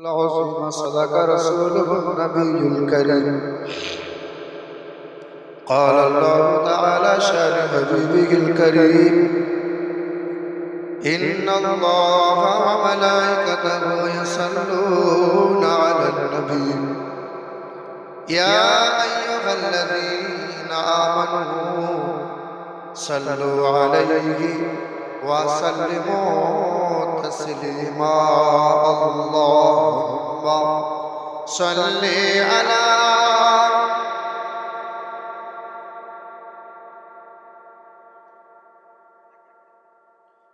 العظيم صدق رسوله النبي الكريم. قال الله تعالى شان حبيبه الكريم: إن الله وملائكته يصلون على النبي يا أيها الذين آمنوا صلوا عليه وسلموا تسليما. اللهم صل على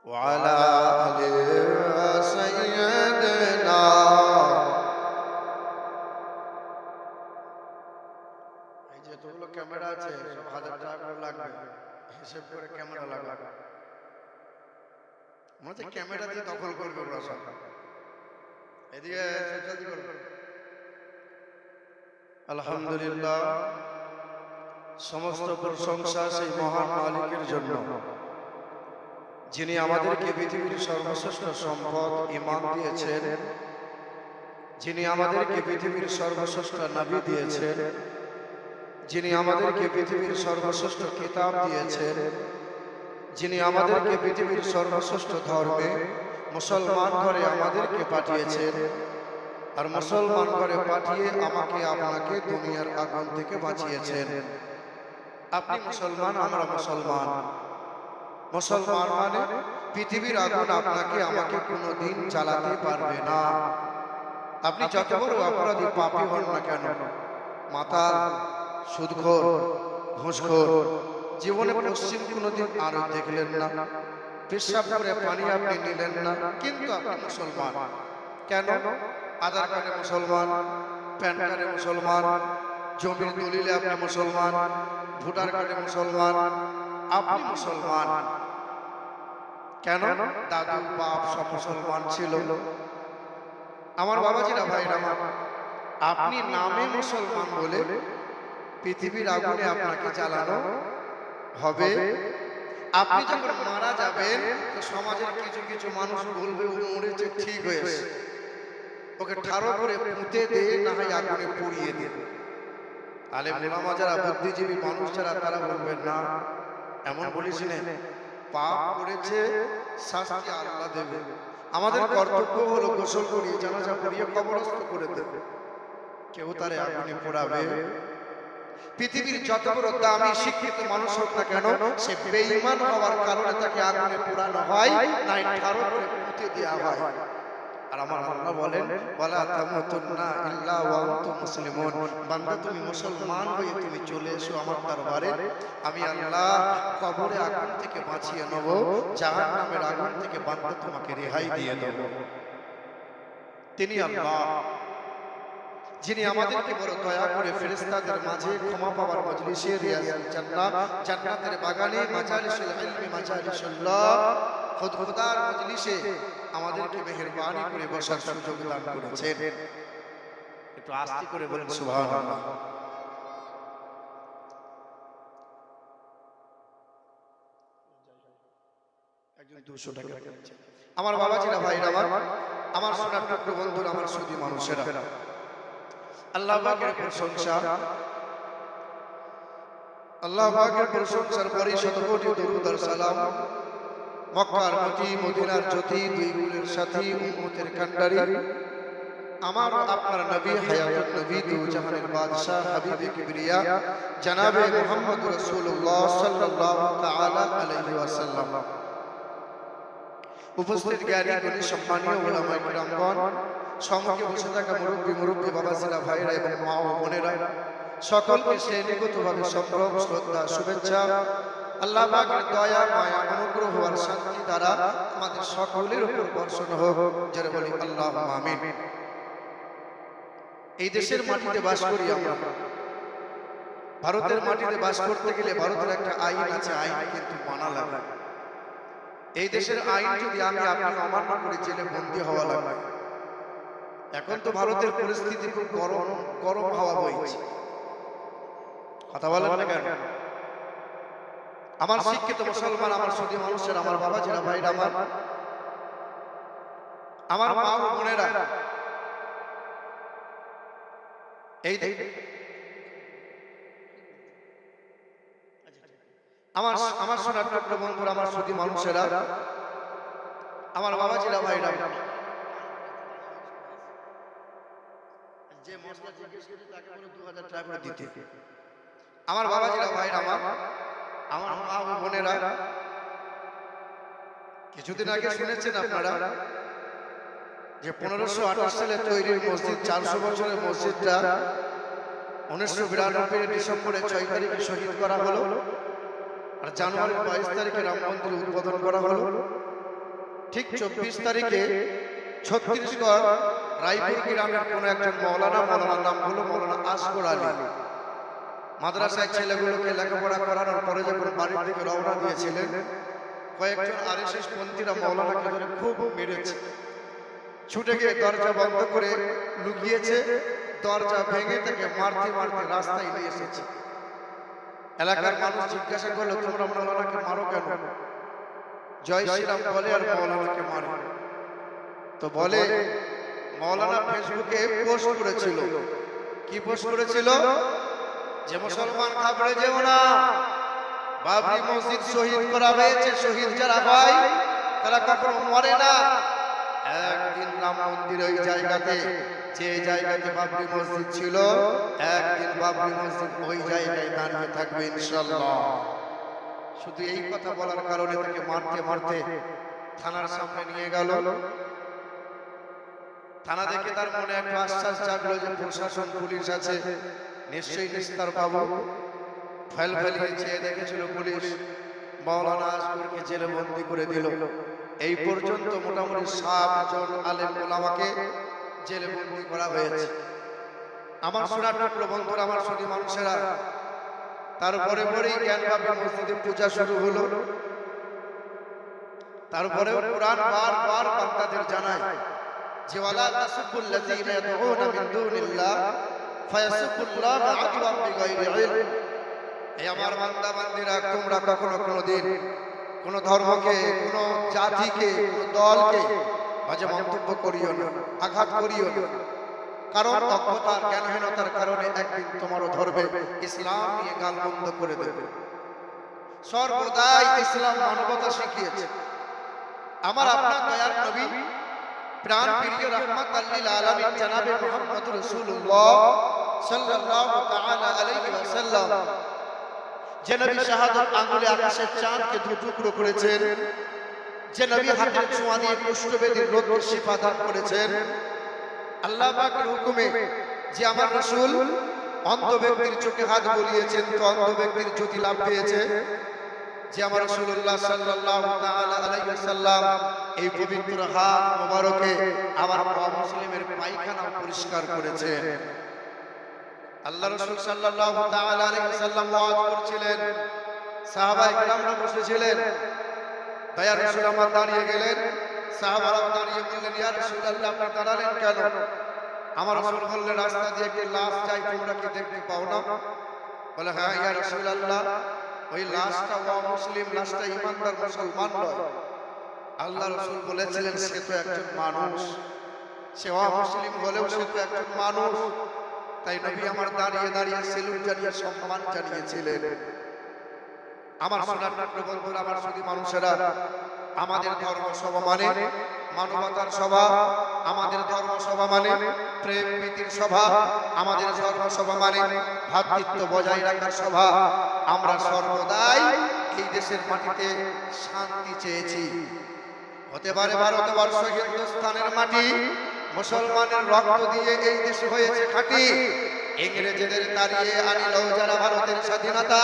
وعلى آل سيدنا। এই যে যতগুলো ক্যামেরা আছে সব 1000 টাকা করে লাগবে, হিসাব করে ক্যামেরা লাগবে। মনে হচ্ছে ক্যামেরা দিয়ে দখল করবে ওরা সব। এদিকে জলদি করবে। আলহামদুলিল্লাহ, সমস্ত প্রশংসা সেই মহান মালিকের জন্য, যিনি আমাদেরকে পৃথিবীর সর্বশ্রেষ্ঠ সম্পদ ঈমান দিয়েছেন, যিনি আমাদেরকে পৃথিবীর সর্বশ্রেষ্ঠ নবী দিয়েছেন, যিনি আমাদেরকে পৃথিবীর সর্বশ্রেষ্ঠ কিতাব দিয়েছেন, যিনি আমাদেরকে পৃথিবীর সর্বশ্রেষ্ঠ ধর্মে মুসলমান ঘরে আমাদেরকে পাঠিয়েছেন, আর মুসলমান ঘরে পাঠিয়ে আমাকে আপনাকে দুনিয়ার আগুন থেকে বাঁচিয়েছেন। আপনি মুসলমান, আমরা মুসলমান। মুসলমান মানে পৃথিবীর আগুন আপনাকে আমাকে কোনোদিন জ্বালাতে পারবে না। আপনি যত বড় অপরাধী পাপী হন না কেন, মাতাল, সুদখোর, ঘুষখোর, জীবনে পশ্চিম কোনোদিন আরো দেখলেন না, পেশাব করে পানি আপনি নিলেন না, কিন্তু আপনি মুসলমান। কেন? আধার কার্ডে মুসলমান, প্যান কার্ডে মুসলমান, জমির দলিলে আপনি মুসলমান, ভোটার কার্ডে মুসলমান, আপনি মুসলমান। কেন? দাদু বাপ সব মুসলমান ছিল। আমার বাবাজিরা, ভাইরা আমার, আপনি নামে মুসলমান বলে পৃথিবীর আগুনে আপনাকে জ্বালানো হবে। আপনি যখন মারা যাবেন তো সমাজের কিছু কিছু মানুষ বলবে ও মরেছে, ঠিক হয়েছে, ওকে ঠাড়ো করে পুঁতে দিয়ে না হয় আগুনে পুড়িয়ে দিয়ে। আলেম ওলামা যারা, বুদ্ধিজীবী মানুষ যারা, তারা বলবেন না, এমন বলিস না, পাপ করেছে, শাস্তি আল্লাহ দেবে। আমাদের কর্তব্য হলো গোসল করিয়ে, জানাজা করিয়ে কবরস্থ করে দেবে। কেউ তারে আগুনে পোড়াবে? পৃথিবীর যত বড় দামি শিক্ষিত মানুষ হোক না কেন, সে বেঈমান হওয়ার কারণে তাকে আগুনে পোড়ানো হয়, নাই ঠাড়ো করে পুঁতে দেওয়া হয়। আর আমার আল্লাহ বলেন, ওয়ালা তামুতুন্না ইল্লা ওয়া আনতুম মুসলিমুন। বান্দা, তুমি মুসলমান হয়ে তুমি চলে এসো আমার দরবারে। আমি আল্লাহ কবরে আগুন থেকে বাঁচিয়ে নেব, জাহান্নামের আগুন থেকে বান্দা তোমাকে রেহাই দিয়ে দেব। তিনি আল্লাহ, যিনি আমাদেরকে বড় দয়া করে ফেরেশতাদের মাঝে ক্ষমা পাওয়ার মজলিসে, রিয়াজুল জান্নাহ, জান্নাতের বাগানে, মাজালিসুল ইলমি, মাজালিসুল্লাহ, খুদখুদার মজলিসে আমাদেরকে মেহেরবানি করে বসার সুযোগ দান করেছেন। একটু আস্তে করে বলেন সুবহানাল্লাহ। একজন 200 টাকা দিয়েছে। আমার বাবাজিরা, ভাইরা আমার সোনার টুকরো বন্ধুরা, আমার সুধী মানুষেরা, আল্লাহ পাকের প্রশংসা, আল্লাহ পাকের প্রশংসার পরে শতকোটি দরুদ আর সালাম মক্কার মতি, মদিনার জ্যোতি, দুই কুলের সাথী, উম্মতের কান্ডারি, আমার আপনার নবী, হায়াতুন নবী, দু জাহানের বাদশা, হাবিবে কিবরিয়া, জনাবে মুহাম্মদ রাসূলুল্লাহ সাল্লাল্লাহু তাআলা আলাইহি ওয়াসাল্লাম। উপস্থিত জ্ঞানী গুণী সম্মানীয় উলামায়ে কিরামগণ, সম্মুখে বসে থাকা মুরব্বী বাবাজিরা, ভাইরা এবং মা ও বোনেরা, সকলকে শ্রেণীগতভাবে সম্ভ্রম, শ্রদ্ধা, শুভেচ্ছা, আল্লাহ পাকের দয়া, মায়া, অনুগ্রহ আর শান্তি দ্বারা আমাদের সকলের উপর বর্ষণ হোক। যারা বলি আল্লাহুম্মা আমিন। এই দেশের মাটিতে বাস করি আমরা। ভারতের মাটিতে বাস করতে গেলে ভারতের একটা আইন আছে, আইন কিন্তু মানা লাগে। এই দেশের আইন যদি আমি আপনি অমান্য করে জেলে বন্দী হওয়া লাগে। এখন তো ভারতের পরিস্থিতি খুব গরম হাওয়া বইছে। কথা বলেন না কেন? আমার শিক্ষিত মুসলমান, আমার সুধী মানুষের, আমার বাবাজিরা, ভাইরা আমার মা ও বোনেরা, এই আমার আমার সোনার টুকরো বন্ধুরা, আমার সুধী মানুষেরা, আমার বাবাজিরা, ভাইরা, যে মশলা জিজ্ঞেস করি তাকে বলে 2000 টাকা করে দিতে। আমার বাবাজিরা, ভাইরা, আমার মা ও বোনেরা, কিছুদিন আগে শুনেছেন আপনারা যে 1528 সালে তৈরি মসজিদ, 400 বছরের মসজিদটা 1992 ডিসেম্বরের 6 তারিখে শহীদ করা হলো, আর জানুয়ারির 22 তারিখে রাম মন্দির উদ্বোধন করা হলো। ঠিক 24 তারিখে ছত্তিশগড় রায়পুর গ্রামের কোন একজন মৌলানার নাম হলো মৌলানা আসগর আলী, মাদ্রাসায় ছেলেগুলোকে লেখাপড়া করানোর পরে যখন বাড়ির দিকে রওনা দিয়েছিলেন, কয়েকজন আরএসএস পন্থীরা মৌলানাকে ধরে খুব মেরেছে। ছুটে গিয়ে দরজা বন্ধ করে লুকিয়েছে, দরজা ভেঙে তাকে মারতে মারতে রাস্তায় নিয়ে এসেছে। এলাকার মানুষ জিজ্ঞাসা করলো, তোমরা মৌলানাকে মারো কেন? জয় শ্রীরাম বলে আর মৌলানাকে মারে। তো বলে মৌলানা ফেসবুকে পোস্ট করেছিল। কি পোস্ট করেছিল? যে মুসলমান ঘাবড়ে যেও না, বাবরি মসজিদ শহীদ করা হয়েছে। শহীদ যারা হয় তারা কখনো মরে না। একদিন রাম মন্দির ওই জায়গাতে, যে জায়গাতে বাবরি মসজিদ ছিল, একদিন বাবরি মসজিদ ওই জায়গায় দাঁড়িয়ে থাকবে ইনশাআল্লাহ। শুধু এই কথা বলার কারণে তাকে মারতে মারতে থানার সামনে নিয়ে গেল। থানা দেখে তার মনে একটা আশ্বাস জাগলো যে প্রশাসন, পুলিশ আছে, নিশ্চয়ই নিস্তার পাবো। ফাইল ফাইলিয়ে চেয়ে দেখেছিল পুলিশ, মাওলানা আসগরকে জেলে বন্দি করে দিল। এই পর্যন্ত মোটামুটি 7 জন আলেম ওলামাকে জেলে বন্দি করা হয়েছে। আমার সোনার টুকরো বন্ধুরা, আমার সুধী মানুষেরা, তারপরে পরেই জ্ঞানবাপী মসজিদে পূজা শুরু হলো। তারপরে কোরআন বারবার বান্দাদের জানায় যে ওয়ালা তাসুবুল্লাযীনা ইয়াদউনা মিন দুনিল্লাহ ফায়াসুবুল্লাহা আদওয়ান বিগাইরি ইলম। এই আমার বান্দা বান্দীরা, তোমরা কখনো কোনোদিন কোন ধর্মকে, কোন জাতিকে, কোন দলকে বাজে মন্তব্য করিও না, আঘাত করিও না। কারণ অজ্ঞতার, জ্ঞানহীনতার কারণে একদিন তোমারও ধরবে, ইসলাম নিয়ে গালমন্দ করে দেবে। সর্বদাই ইসলাম মানবতা শিখিয়েছে। আমার আপনার দয়ার নবী, প্রাণ প্রিয় রাহমাতাল লিল আলামিন জনাবে মুহাম্মদুর রাসূলুল্লাহ সাল্লাল্লাহু তাআলা আলাইহি ওয়াসাল্লাম, যে নবী শাহাদাত আঙ্গুলে আকাশের চাঁদকে দুটুকরো করেছেন, যে নবী হাতের ছোঁয়া দিয়ে কুষ্ঠব্যাধির রোগকে শিফা দান করেছেন, আল্লাহ পাকের হুকুমে যে আমার রাসূল অন্ধ ব্যক্তির চোখে হাত বুলিয়েছেন তো অন্ধ ব্যক্তির জ্যোতি লাভ পেয়েছে, যে আমার রাসূলুল্লাহ সাল্লাল্লাহু তাআলা আলাইহি ওয়াসাল্লাম এই পবিত্র হাত মোবারকে আমার মুসলিমের পায়খানা পরিষ্কার করেছেন। আল্লাহ রাসূল সাল্লাল্লাহু তাআলা আলাইহি ওয়াসাল্লাম ওয়াজ করছিলেন, সাহাবায়ে কিরামরা বসেছিলেন। দয়ার রাসূল আমার দাঁড়িয়ে গেলেন, সাহাবারা দাঁড়িয়ে বললেন, ইয়া রাসূলুল্লাহ আপনি দাঁড়ালেন কেন? আমার রাসূল বললেন, রাস্তা দিয়ে একটি লাশ যায়, তোমরা কি দেখতে পাও না? বলে, হ্যাঁ ইয়া রাসূলুল্লাহ, ওই লাশটা মুসলিম, লাশটা ঈমানদার মুসলমান নয়। আল্লাহ রাসূল বলেছিলেন, সে তো একজন মানুষ, সে মুসলিম হলেও সে তো একজন মানুষ। তাই নবী আমার দাঁড়িয়ে দাঁড়িয়ে সেলুট জানিয়ে সম্মান জানিয়েছিলেন। আমার সোনার টুকরো বন্ধুরা, আমার সুধী মানুষেরা, আমাদের ধর্ম সভা মানে মানবতার সভা, আমাদের ধর্ম সভা মানে প্রেম প্রীতির সভা, আমাদের ধর্ম সভা মানে ভ্রাতৃত্ব বজায় রাখার সভা। আমরা সর্বদাই এই দেশের মাটিতে শান্তি চেয়েছি। হতে পারে ভারতবর্ষ হিন্দুস্তানের মাটি, মুসলমানের রক্ত দিয়ে এই দেশ হয়েছে খাঁটি। ইংরেজদের তাড়িয়ে আনিল যারা ভারতের স্বাধীনতা,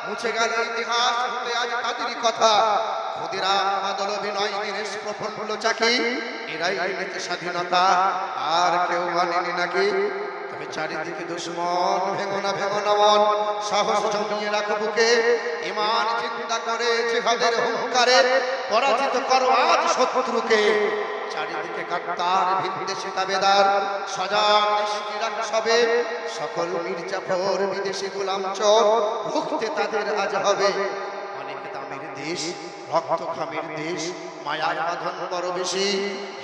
মুছে গেল ইতিহাস হতে আজ তাদেরই কথা। ক্ষুদিরাম বাদল অভিনয় দীনেশ প্রফুল্ল চাকি, এরাই এনেছে স্বাধীনতা, আর কেউ আনেনি নাকি? তবে চারিদিকে দুশ্মন, ভেঙো না মন, সাহস জমিয়ে রাখো বুকে, ঈমান চিন্তা করে জিহাদের হুঙ্কারে পরাজিত করো আজ শত্রুকে। চারিদিকে কাত্তার ভিনদেশি তাবেদার, সজাগ নিষ্কিরাক সবে, সকল মির্জাফর বিদেশি গোলাম চোর, ভুগতে তাদের আজ হবে। অনেক দামের দেশ, রক্ত খামের দেশ, মায়ার বাঁধন বড় বেশি,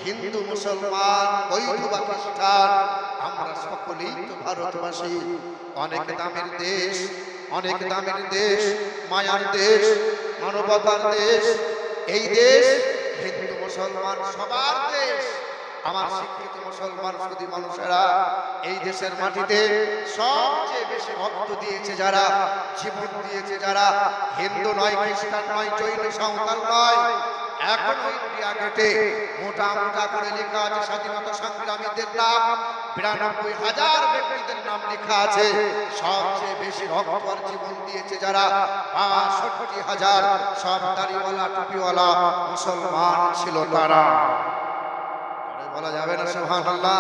হিন্দু মুসলমান বৈধ বা খ্রিস্টান, আমরা সকল বলেই তো ভারতবাসী। অনেক দামের দেশ, অনেক দামের দেশ, মায়ার দেশ, মানবতার দেশ। এই দেশ হিন্দু মুসলমান সবার দেশ। আমার শিক্ষিত মুসলমান সুধী মানুষেরা, এই দেশের মাটিতে সবচেয়ে বেশি রক্ত দিয়েছে যারা, জীবন দিয়েছে যারা, হিন্দু নয়, খ্রিস্টান নয়, জৈন, সাঁওতাল নয়, এখনো ইন্ডিয়া গেটে মোটা মোটা করে লেখা আছে স্বাধীনতা সংগ্রামীদের নাম, ৯২,০০০ ব্যক্তিদের নাম লেখা আছে। সবচেয়ে বেশি রক্ত আর জীবন দিয়েছে যারা, ৬২,০০০ সব দাড়িওয়ালা টুপিওয়ালা মুসলমান ছিল তারা। বলা যাবে না সুবহানাল্লাহ?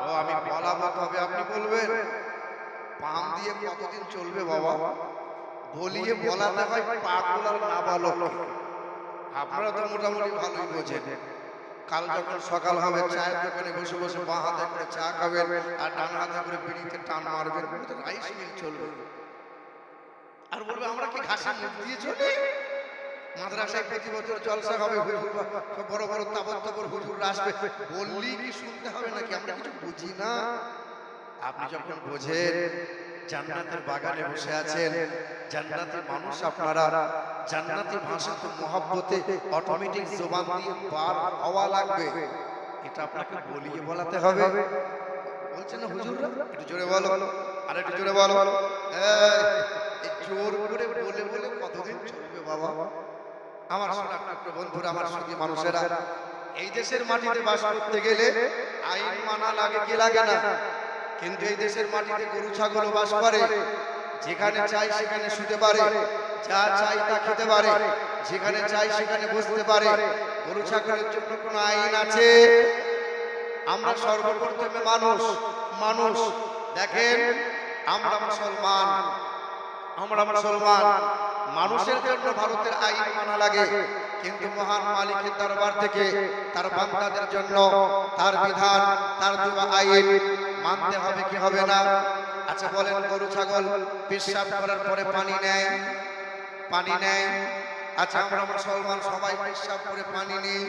ও আমি বলাবো তবে আপনি বলবেন। পাম দিয়ে কতদিন চলবে বাবা? বলিয়ে বলাতে হয় পাগল আর নাবালক। আপনারা তো মোটামুটি ভালোই বোঝেন। কাল যখন সকাল হবে চায়ের দোকানে বসে বসে বাঁ হাতে করে চা খাবেন আর ডান হাতে করে বিড়িতে টান মারবেন, রাইস মিল চলবে। আর বলবে আমরা কি ঘাসে মুখ দিয়ে চলি? মাদ্রাসায় প্রতি বছর জলসা হবে, বড় বড় তাবর হুজুর আসবে, বললি কি শুনতে হবে নাকি? আমরা কিছু বুঝি না। আপনি যখন বোঝেন, জান্নাতের বাগানে বসে আছেন, জান্নাতের মানুষ আপনারা, জান্নাতি ভাষা তো মহব্বতে অটোমেটিক জবান দিয়ে বার হওয়া লাগবে। এটা আপনাকে বলিয়ে বলাতে হবে। বলছেন না হুজুররা? একটু জোরে বলো, আর একটু জোরে বলো। এই জোর করে বলে বলে কতদিন চলবে বাবা? আমার সোনার বন্ধুরা, আমার সুধী মানুষেরা, এই দেশের মাটিতে বাস করতে গেলে আইন মানা লাগে কি লাগে না? কিন্তু এই দেশের মাটিতে গরু ছাগল বাস করে, যেখানে চাই সেখানে শুতে পারে, যা চাই তা খেতে পারে, যেখানে চাই সেখানে বসতে পারে। গরু ছাগলের জন্য কোনো আইন আছে? আমরা সর্বপ্রথমে মানুষ দেখেন, আমরা মুসলমান, মানুষের জন্য ভারতের আইন মানা লাগে, কিন্তু মহান মালিকের দরবার থেকে তার বান্দাদের জন্য তার বিধান, তার দেওয়া আইন মানতে হবে কি হবে না? আচ্ছা বলেন, গরু ছাগল পেশাব করার পরে পানি নেয়। আচ্ছা আমরা মুসলমান সবাই পেশাব করে পানি নেই।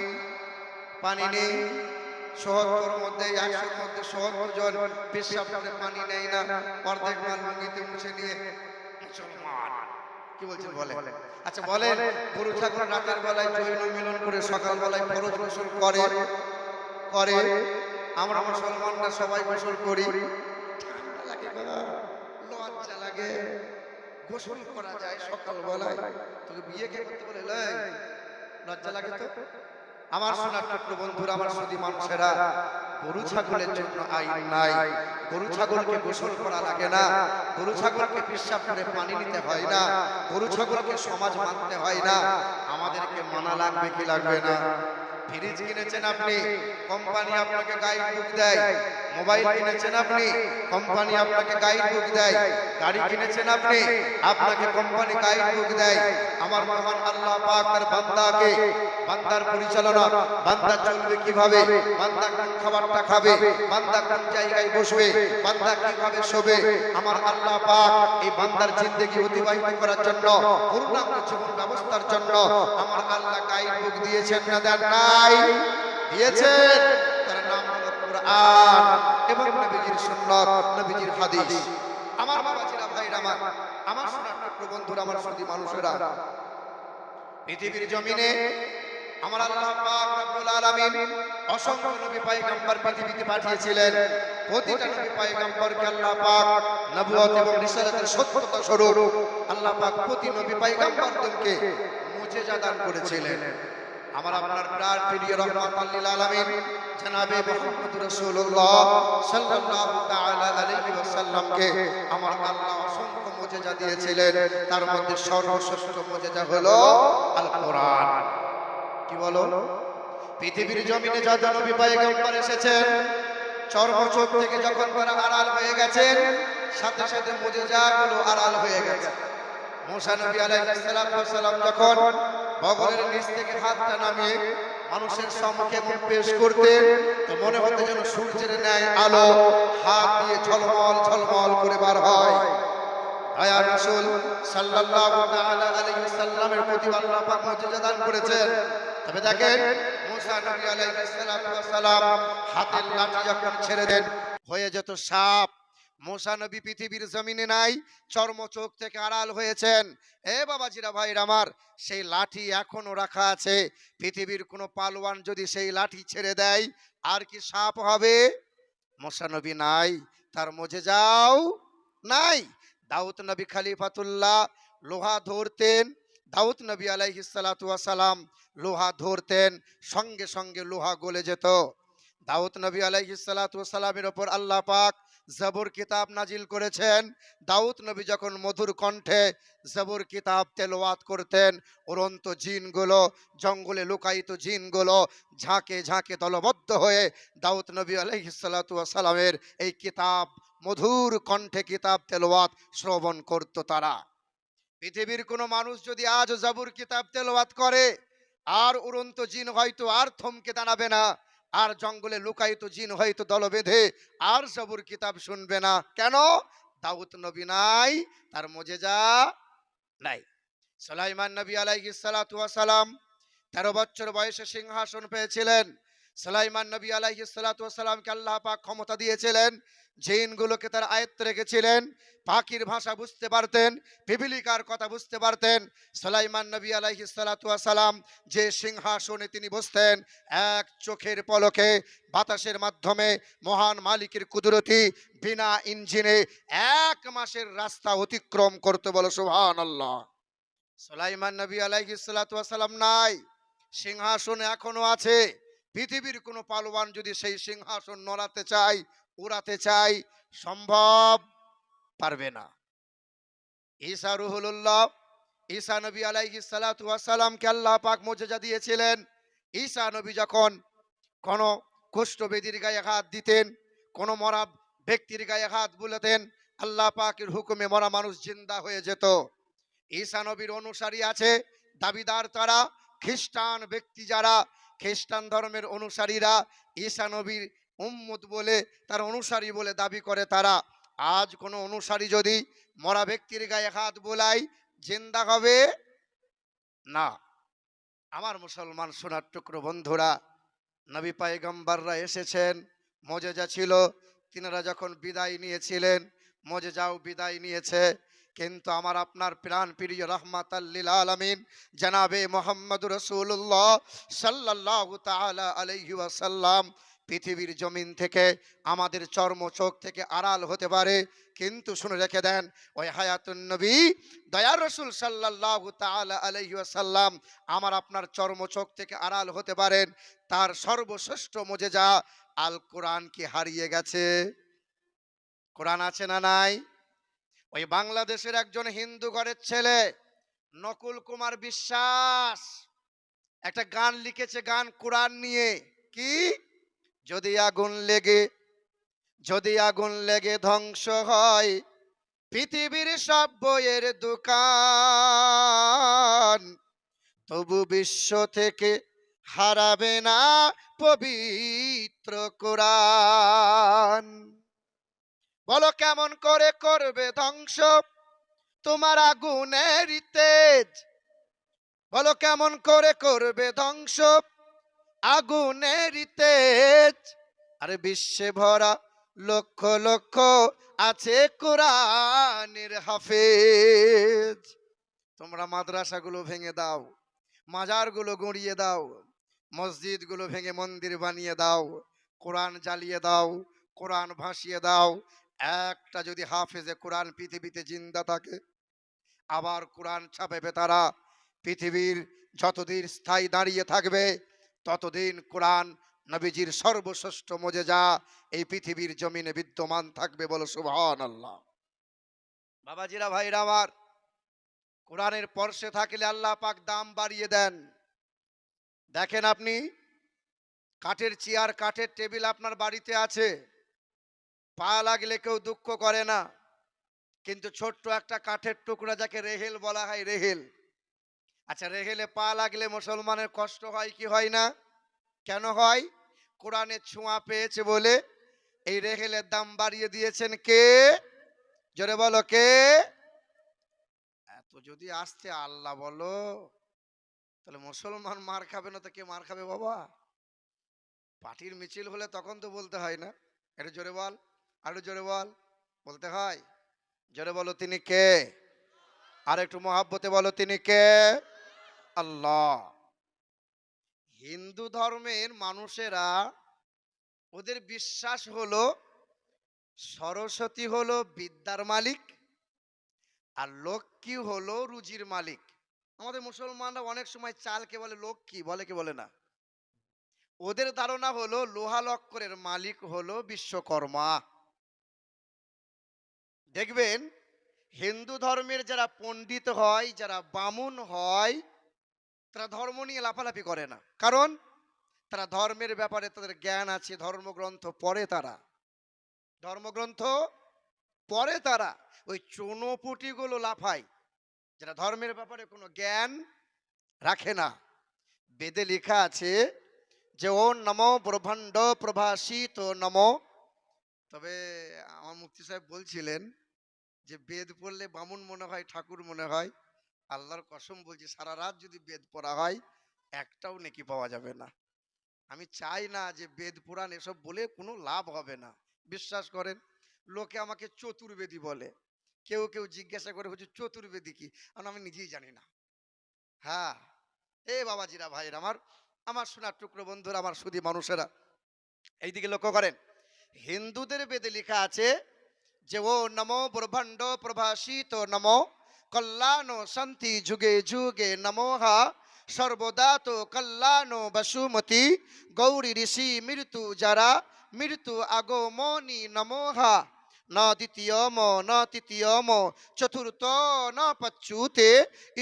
৭০ মধ্যে ১০০ মধ্যে ৭০ জন পেশাব করে পানি নেয় না। অর্ধেক মাল মুঙ্গিতে মুছে নিয়ে মুসলমান কি বলছেন বলে? আচ্ছা বলেন, গরু ছাগল রাতের বেলায় জৈন মিলন করে সকাল বেলায় ফরজ গোসল করে। আমরা মুসলমানরা সবাই গোসল করি। ঠান্ডা লাগে বাবা, লজ্জা লাগে। গোসল করা যায় সকাল বেলায়, তোকে বিয়ে কে করতে বলে? লজ্জা লাগে তো? আমার সোনার টুকরো বন্ধুরা, আমার সুধী মানুষেরা, গরু ছাগলের জন্য আইন নাই। গরু ছাগলকে গোসল করা লাগে না, গরু ছাগলকে পেশাব করে পানি নিতে হয় না, গরু ছাগলকে সমাজ মানতে হয় না। আমাদেরকে মানা লাগবে কি লাগবে না? ফ্রিজ কিনেছেন আপনি, কোম্পানি আপনাকে গাইড বুক দেয়। মোবাইল কিনেছেন আপনি, কোম্পানি আপনাকে গাইড বুক দেয়। গাড়ি কিনেছেন আপনি, আপনাকে কোম্পানি গাইড বুক দেয়। আমার মহান আল্লাহ পাক তার বান্দাকে, বান্দার পরিচালনা, বান্দা চলবে কিভাবে, বান্দা কোন খাবারটা খাবে, বান্দা কোন জায়গায় বসবে, বান্দা কিভাবে শোবে, আমার আল্লাহ পাক এই বান্দার জিন্দেগি অতিবাহিত করার জন্য, পূর্ণাঙ্গ জীবন ব্যবস্থার জন্য আমার আল্লাহ গাইড বুক দিয়েছেন না দেন নাই? দিয়েছেন। তার নাম হলো কোরআন এবং নবীজির সুন্নাত, নবীজির হাদিস। আমার বাবাজিরা, ভাইরা আমার সোনার টুকরো বন্ধুরা, আমার সুধী মানুষেরা, পৃথিবীর জমিনে আমার আল্লাহ পাক রব্বুল আলামিন অসংখ্য নবী পয়গম্বর পৃথিবীতে পাঠিয়েছিলেন। প্রতিটা নবী পয়গম্বরকে আল্লাহ পাক নবুয়ত এবং রিসালাতের সত্যতা স্বরূপ আল্লাহ পাক প্রতি নবী পয়গম্বরদেরকে মুজিজা দান করেছিলেন। আমার আপনার প্রিয় রহমাতুল লিল আলামিন জনাবে মুহাম্মদ রাসূলুল্লাহ সাল্লাল্লাহু তাআলা আলাইহি ওয়াসাল্লামকে আমার আল্লাহ অসংখ্য মুজিজা দিয়েছিলেন। তার মধ্যে সর্বশ্রেষ্ঠ মুজিজা হলো আল কোরআন। কি বলো? পৃথিবীর জমিনে যত নবী পয়গম্বর এসেছেন, চর্মচোখ থেকে যখন তারা আড়াল হয়ে গেছেন, সাথে সাথে মুজিজাগুলো আড়াল হয়ে গেছে। মুসা নবী আলাইহিস সালাম যখন বগলের নিচ থেকে হাতটা নামিয়ে মানুষের সম্মুখে পেশ করতেন, তো মনে হতো যেন সূর্যের ন্যায় আলো হাত দিয়ে ঝলমল ঝলমল করে বার হয়। আয়া রাসূল সাল্লাল্লাহু তাআলা আলাইহি ওয়াসাল্লামের প্রতি আল্লাহ পাক মুজিজা দান করেছেন। তবে দেখেন, মুসা নবী আলাইহিস সালাম হাতের লাঠি যখন ছেড়ে দেন, হয়ে যেত সাপ। মুসা নবী পৃথিবীর জমিনে নাই, চর্ম চোখ থেকে আড়াল হয়েছেন। এ বাবাজিরা ভাইরা আমার, সেই লাঠি এখনো রাখা আছে। পৃথিবীর কোনো পালোয়ান যদি সেই লাঠি ছেড়ে দেয়, আর কি সাপ হবে? মুসা নবী নাই, তার মুজিজাও নাই। দাউদ নবী খলিফাতুল্লাহ লোহা ধরতেন। দাউদ নবী আলাইহিস সালাতু ওয়াস সালাম লোহা ধরতেন, সঙ্গে সঙ্গে লোহা গলে যেত। দাউদ নবী আলাইহিস সালাতু ওয়াস সালামের উপর আল্লাহ পাক জবর কিতাব নাজিল করেছেন। দাউদ নবী যখন মধুর কণ্ঠে জবর কিতাব তেলাওয়াত করতেন, উড়ন্ত জিনগুলো, জঙ্গলে লুকায়িত জিনগুলো ঝাঁকে ঝাঁকে দলবদ্ধ হয়ে দাউদ নবী আলাইহিস সালাতু ওয়াস সালামের এই কিতাব, মধুর কণ্ঠে কিতাব তেলাওয়াত শ্রবণ করত তারা। পৃথিবীর কোনো মানুষ যদি আজ জবর কিতাব তেলাওয়াত করে, আর উড়ন্ত জিন হয়তো আর থমকে দাঁড়াবে না, আর জঙ্গলে লুকায়িত জিন হয়তো দল বেঁধে আর জবর কিতাব শুনবে না। কেন? দাউদ নবী নাই, তার মুজিজা নাই। সুলাইমান নবী আলাইহিস সালাতু ওয়াস সালাম 13 বছর বয়সে সিংহাসন পেয়েছিলেন। সুলাইমান নবী আলাইহিস সালাতু ওয়াস সালামকে আল্লাহ পাক ক্ষমতা দিয়েছিলেন, জিনগুলোকে তার আয়ত্তে রেখেছিলেন। পাখির ভাষা বুঝতে পারতেন, পিপিলিকার কথা বুঝতে পারতেন। সুলাইমান নবী আলাইহিস সালাতু ওয়াস সালাম যে সিংহাসনে তিনি বসতেন, এক চোখের পলকে বাতাসের মাধ্যমে মহান মালিকের কুদরতি বিনা ইঞ্জিনে 1 মাসের রাস্তা অতিক্রম করতে, বলো সুবহানাল্লাহ। সুলাইমান নবী আলাইহিস সালাতু ওয়াস সালাম নাই, সিংহাসন এখনো আছে। পৃথিবীর কোনো পালোয়ান যদি সেই সিংহাসন নড়াতে চায়, উড়াতে চায়, সম্ভব পারবে না। ঈসা রুহুল্লাহ, ঈসা নবী আলাইহিস সালাতু ওয়াস সালামকে আল্লাহ পাক মুজিজা দিয়েছিলেন। ঈসা নবী যখন কোন কুষ্ঠবেদীর গায়ে হাত দিতেন, কোন মরা ব্যক্তির গায়ে হাত বুলাতেন, আল্লাহ পাকের হুকুমে মরা মানুষ জিন্দা হয়ে যেত। ঈসা নবীর অনুসারী আছে, দাবিদার তারা খ্রিস্টান ব্যক্তি, যারা খ্রিস্টান ধর্মের অনুসারীরা ঈসা নবীর উম্মত বলে, তার অনুসারী বলে দাবি করে তারা। আজ কোন অনুসারী যদি মরা ব্যক্তির গায়ে হাত বোলায়, জিন্দা হবে না। আমার মুসলমান সোনার টুকরো বন্ধুরা, নবী পয়গম্বররা এসেছেন, মুজিজা ছিল। তিনারা যখন বিদায় নিয়েছিলেন, মুজিজাও বিদায় নিয়েছে। কিন্তু আমার আপনার প্রাণ প্রিয় রাহমাতাল লিল আলামিন জনাবে মুহাম্মদুর রাসূলুল্লাহ সাল্লাল্লাহু তাআলা আলাইহি ওয়াসাল্লাম পৃথিবীর জমিন থেকে আমাদের চর্ম চোখ থেকে আড়াল হতে পারে, কিন্তু শুনে রেখে দেন, ওই হায়াতুন নবী দয়ার রাসূল সাল্লাল্লাহু তাআলা আলাইহি ওয়াসাল্লাম আমার আপনার চর্ম চোখ থেকে আড়াল হতে পারেন, তার সর্বশ্রেষ্ঠ মুজিজা আল কোরআন কি হারিয়ে গেছে? কোরআন আছে না নাই? ওই বাংলাদেশের একজন হিন্দু ঘরের ছেলে নকুল কুমার বিশ্বাস একটা গান লিখেছে, গান কোরআন নিয়ে। কি? যদি আগুন লেগে, যদি আগুন লেগে ধ্বংস হয় পৃথিবীর সব বইয়ের দোকান, তবু বিশ্ব থেকে হারাবে না পবিত্র কোরআন। বলো কেমন করে করবে ধ্বংস তোমার আগুনের তেজ? বলো কেমন করে করবে ধ্বংস আগুনের তেজ? আরে বিশ্বে ভরা লক্ষ লক্ষ আছে কোরআনের হাফেজ। তোমরা মাদ্রাসাগুলো ভেঙে দাও, মাজারগুলো গুঁড়িয়ে দাও, মসজিদগুলো ভেঙে মন্দির বানিয়ে দাও, কোরআন জ্বালিয়ে দাও, কোরআন ভাসিয়ে দাও। একটা যদি হাফেজে কোরআন পৃথিবীতে জিন্দা থাকে, আবার কোরআন ছাপাবে তারা, পৃথিবীর যতদিন স্থায়ী দাঁড়িয়ে থাকবে ততদিন কোরআন নবীজির সর্বশ্রেষ্ঠ মুজিজা এই পৃথিবীর জমিনে বিদ্যমান থাকবে, বলো সুবহানাল্লাহ। বাবাজিরা ভাইরা আমার, কোরআনের পর্শে থাকলে আল্লাহ পাক দাম বাড়িয়ে দেন। দেখেন আপনি, কাঠের চেয়ার, কাঠের টেবিল আপনার বাড়িতে আছে, পা লাগলে কেউ দুঃখ করে না, কিন্তু ছোট্ট একটা কাঠের টুকরা যাকে রেহেল বলা হয়, রেহেল, আচ্ছা রেহেলে পা লাগলে মুসলমানের কষ্ট হয় কি হয় না? কেন হয়? কোরআনের ছোঁয়া পেয়েছে বলে। এই রেহেলের দাম বাড়িয়ে দিয়েছেন কে? জোরে বলো কে? এত যদি আসতে আল্লাহ বলো, তাহলে মুসলমান মার খাবে না তো কে মার খাবে বাবা? পার্টির মিছিল হলে তখন তো বলতে হয় না? এটা জোরে বল। আরো জোরে বল, বলতে হয়। জোরে বলো তিনি কে? আর একটু মহাব্বতে বলো তিনি কে? আল্লাহ। হিন্দু ধর্মের মানুষেরা, ওদের বিশ্বাস হলো সরস্বতী হলো বিদ্যার মালিক, আর লক্ষ্মী হলো রুজির মালিক। আমাদের মুসলমানরা অনেক সময় চালকে বলে লক্ষ্মী, বলে কি বলে না? ওদের ধারণা হলো লোহা লক্করের মালিক হলো বিশ্বকর্মা। দেখবেন হিন্দু ধর্মের যারা পণ্ডিত হয়, যারা বামুন হয়, তারা ধর্ম নিয়ে লাফালাফি করে না। কারণ তারা ধর্মের ব্যাপারে তাদের জ্ঞান আছে, ধর্মগ্রন্থ পড়ে তারা, ধর্মগ্রন্থ পড়ে তারা। ওই চুনোপুটিগুলো লাফায় যারা ধর্মের ব্যাপারে কোনো জ্ঞান রাখে না। বেদে লেখা আছে যে ও নমো ব্রহ্মাণ্ড প্রভাসিত নমো। তবে আমার মুফতি সাহেব বলছিলেন যে বেদ পড়লে বামুন মনে হয়, ঠাকুর মনে হয়। আল্লাহর কসম বলছি, সারা রাত যদি বেদ পড়া হয় একটাও নেকি পাওয়া যাবে না। আমি চাই না যে বেদ পুরাণ এসব বলে কোনো লাভ হবে না। বিশ্বাস করেন, লোকে আমাকে চতুর্বেদী বলে। কেউ কেউ জিজ্ঞাসা করে হচ্ছে চতুর্বেদী কি, আমি নিজেই জানি না। হ্যাঁ, এ বাবাজিরা, ভাইয়ের আমার, আমার সোনার টুকরো বন্ধুরা, আমার সুধী মানুষেরা, এইদিকে লক্ষ্য করেন। হিন্দুদের বেদে লেখা আছে যে ও নমো ব্রহ্মাণ্ড প্রভাসিত নমো কল্যাণ শান্তি যুগে যুগে নমোহা সর্বদা তো কল্যাণ বসুমতি গৌরী ঋষি মৃত্যু যারা মৃত্যু আগমনি নমোহা ন দ্বিতীয়ম ন তৃতীয়ম চতুর্থ ন পচ্যুতে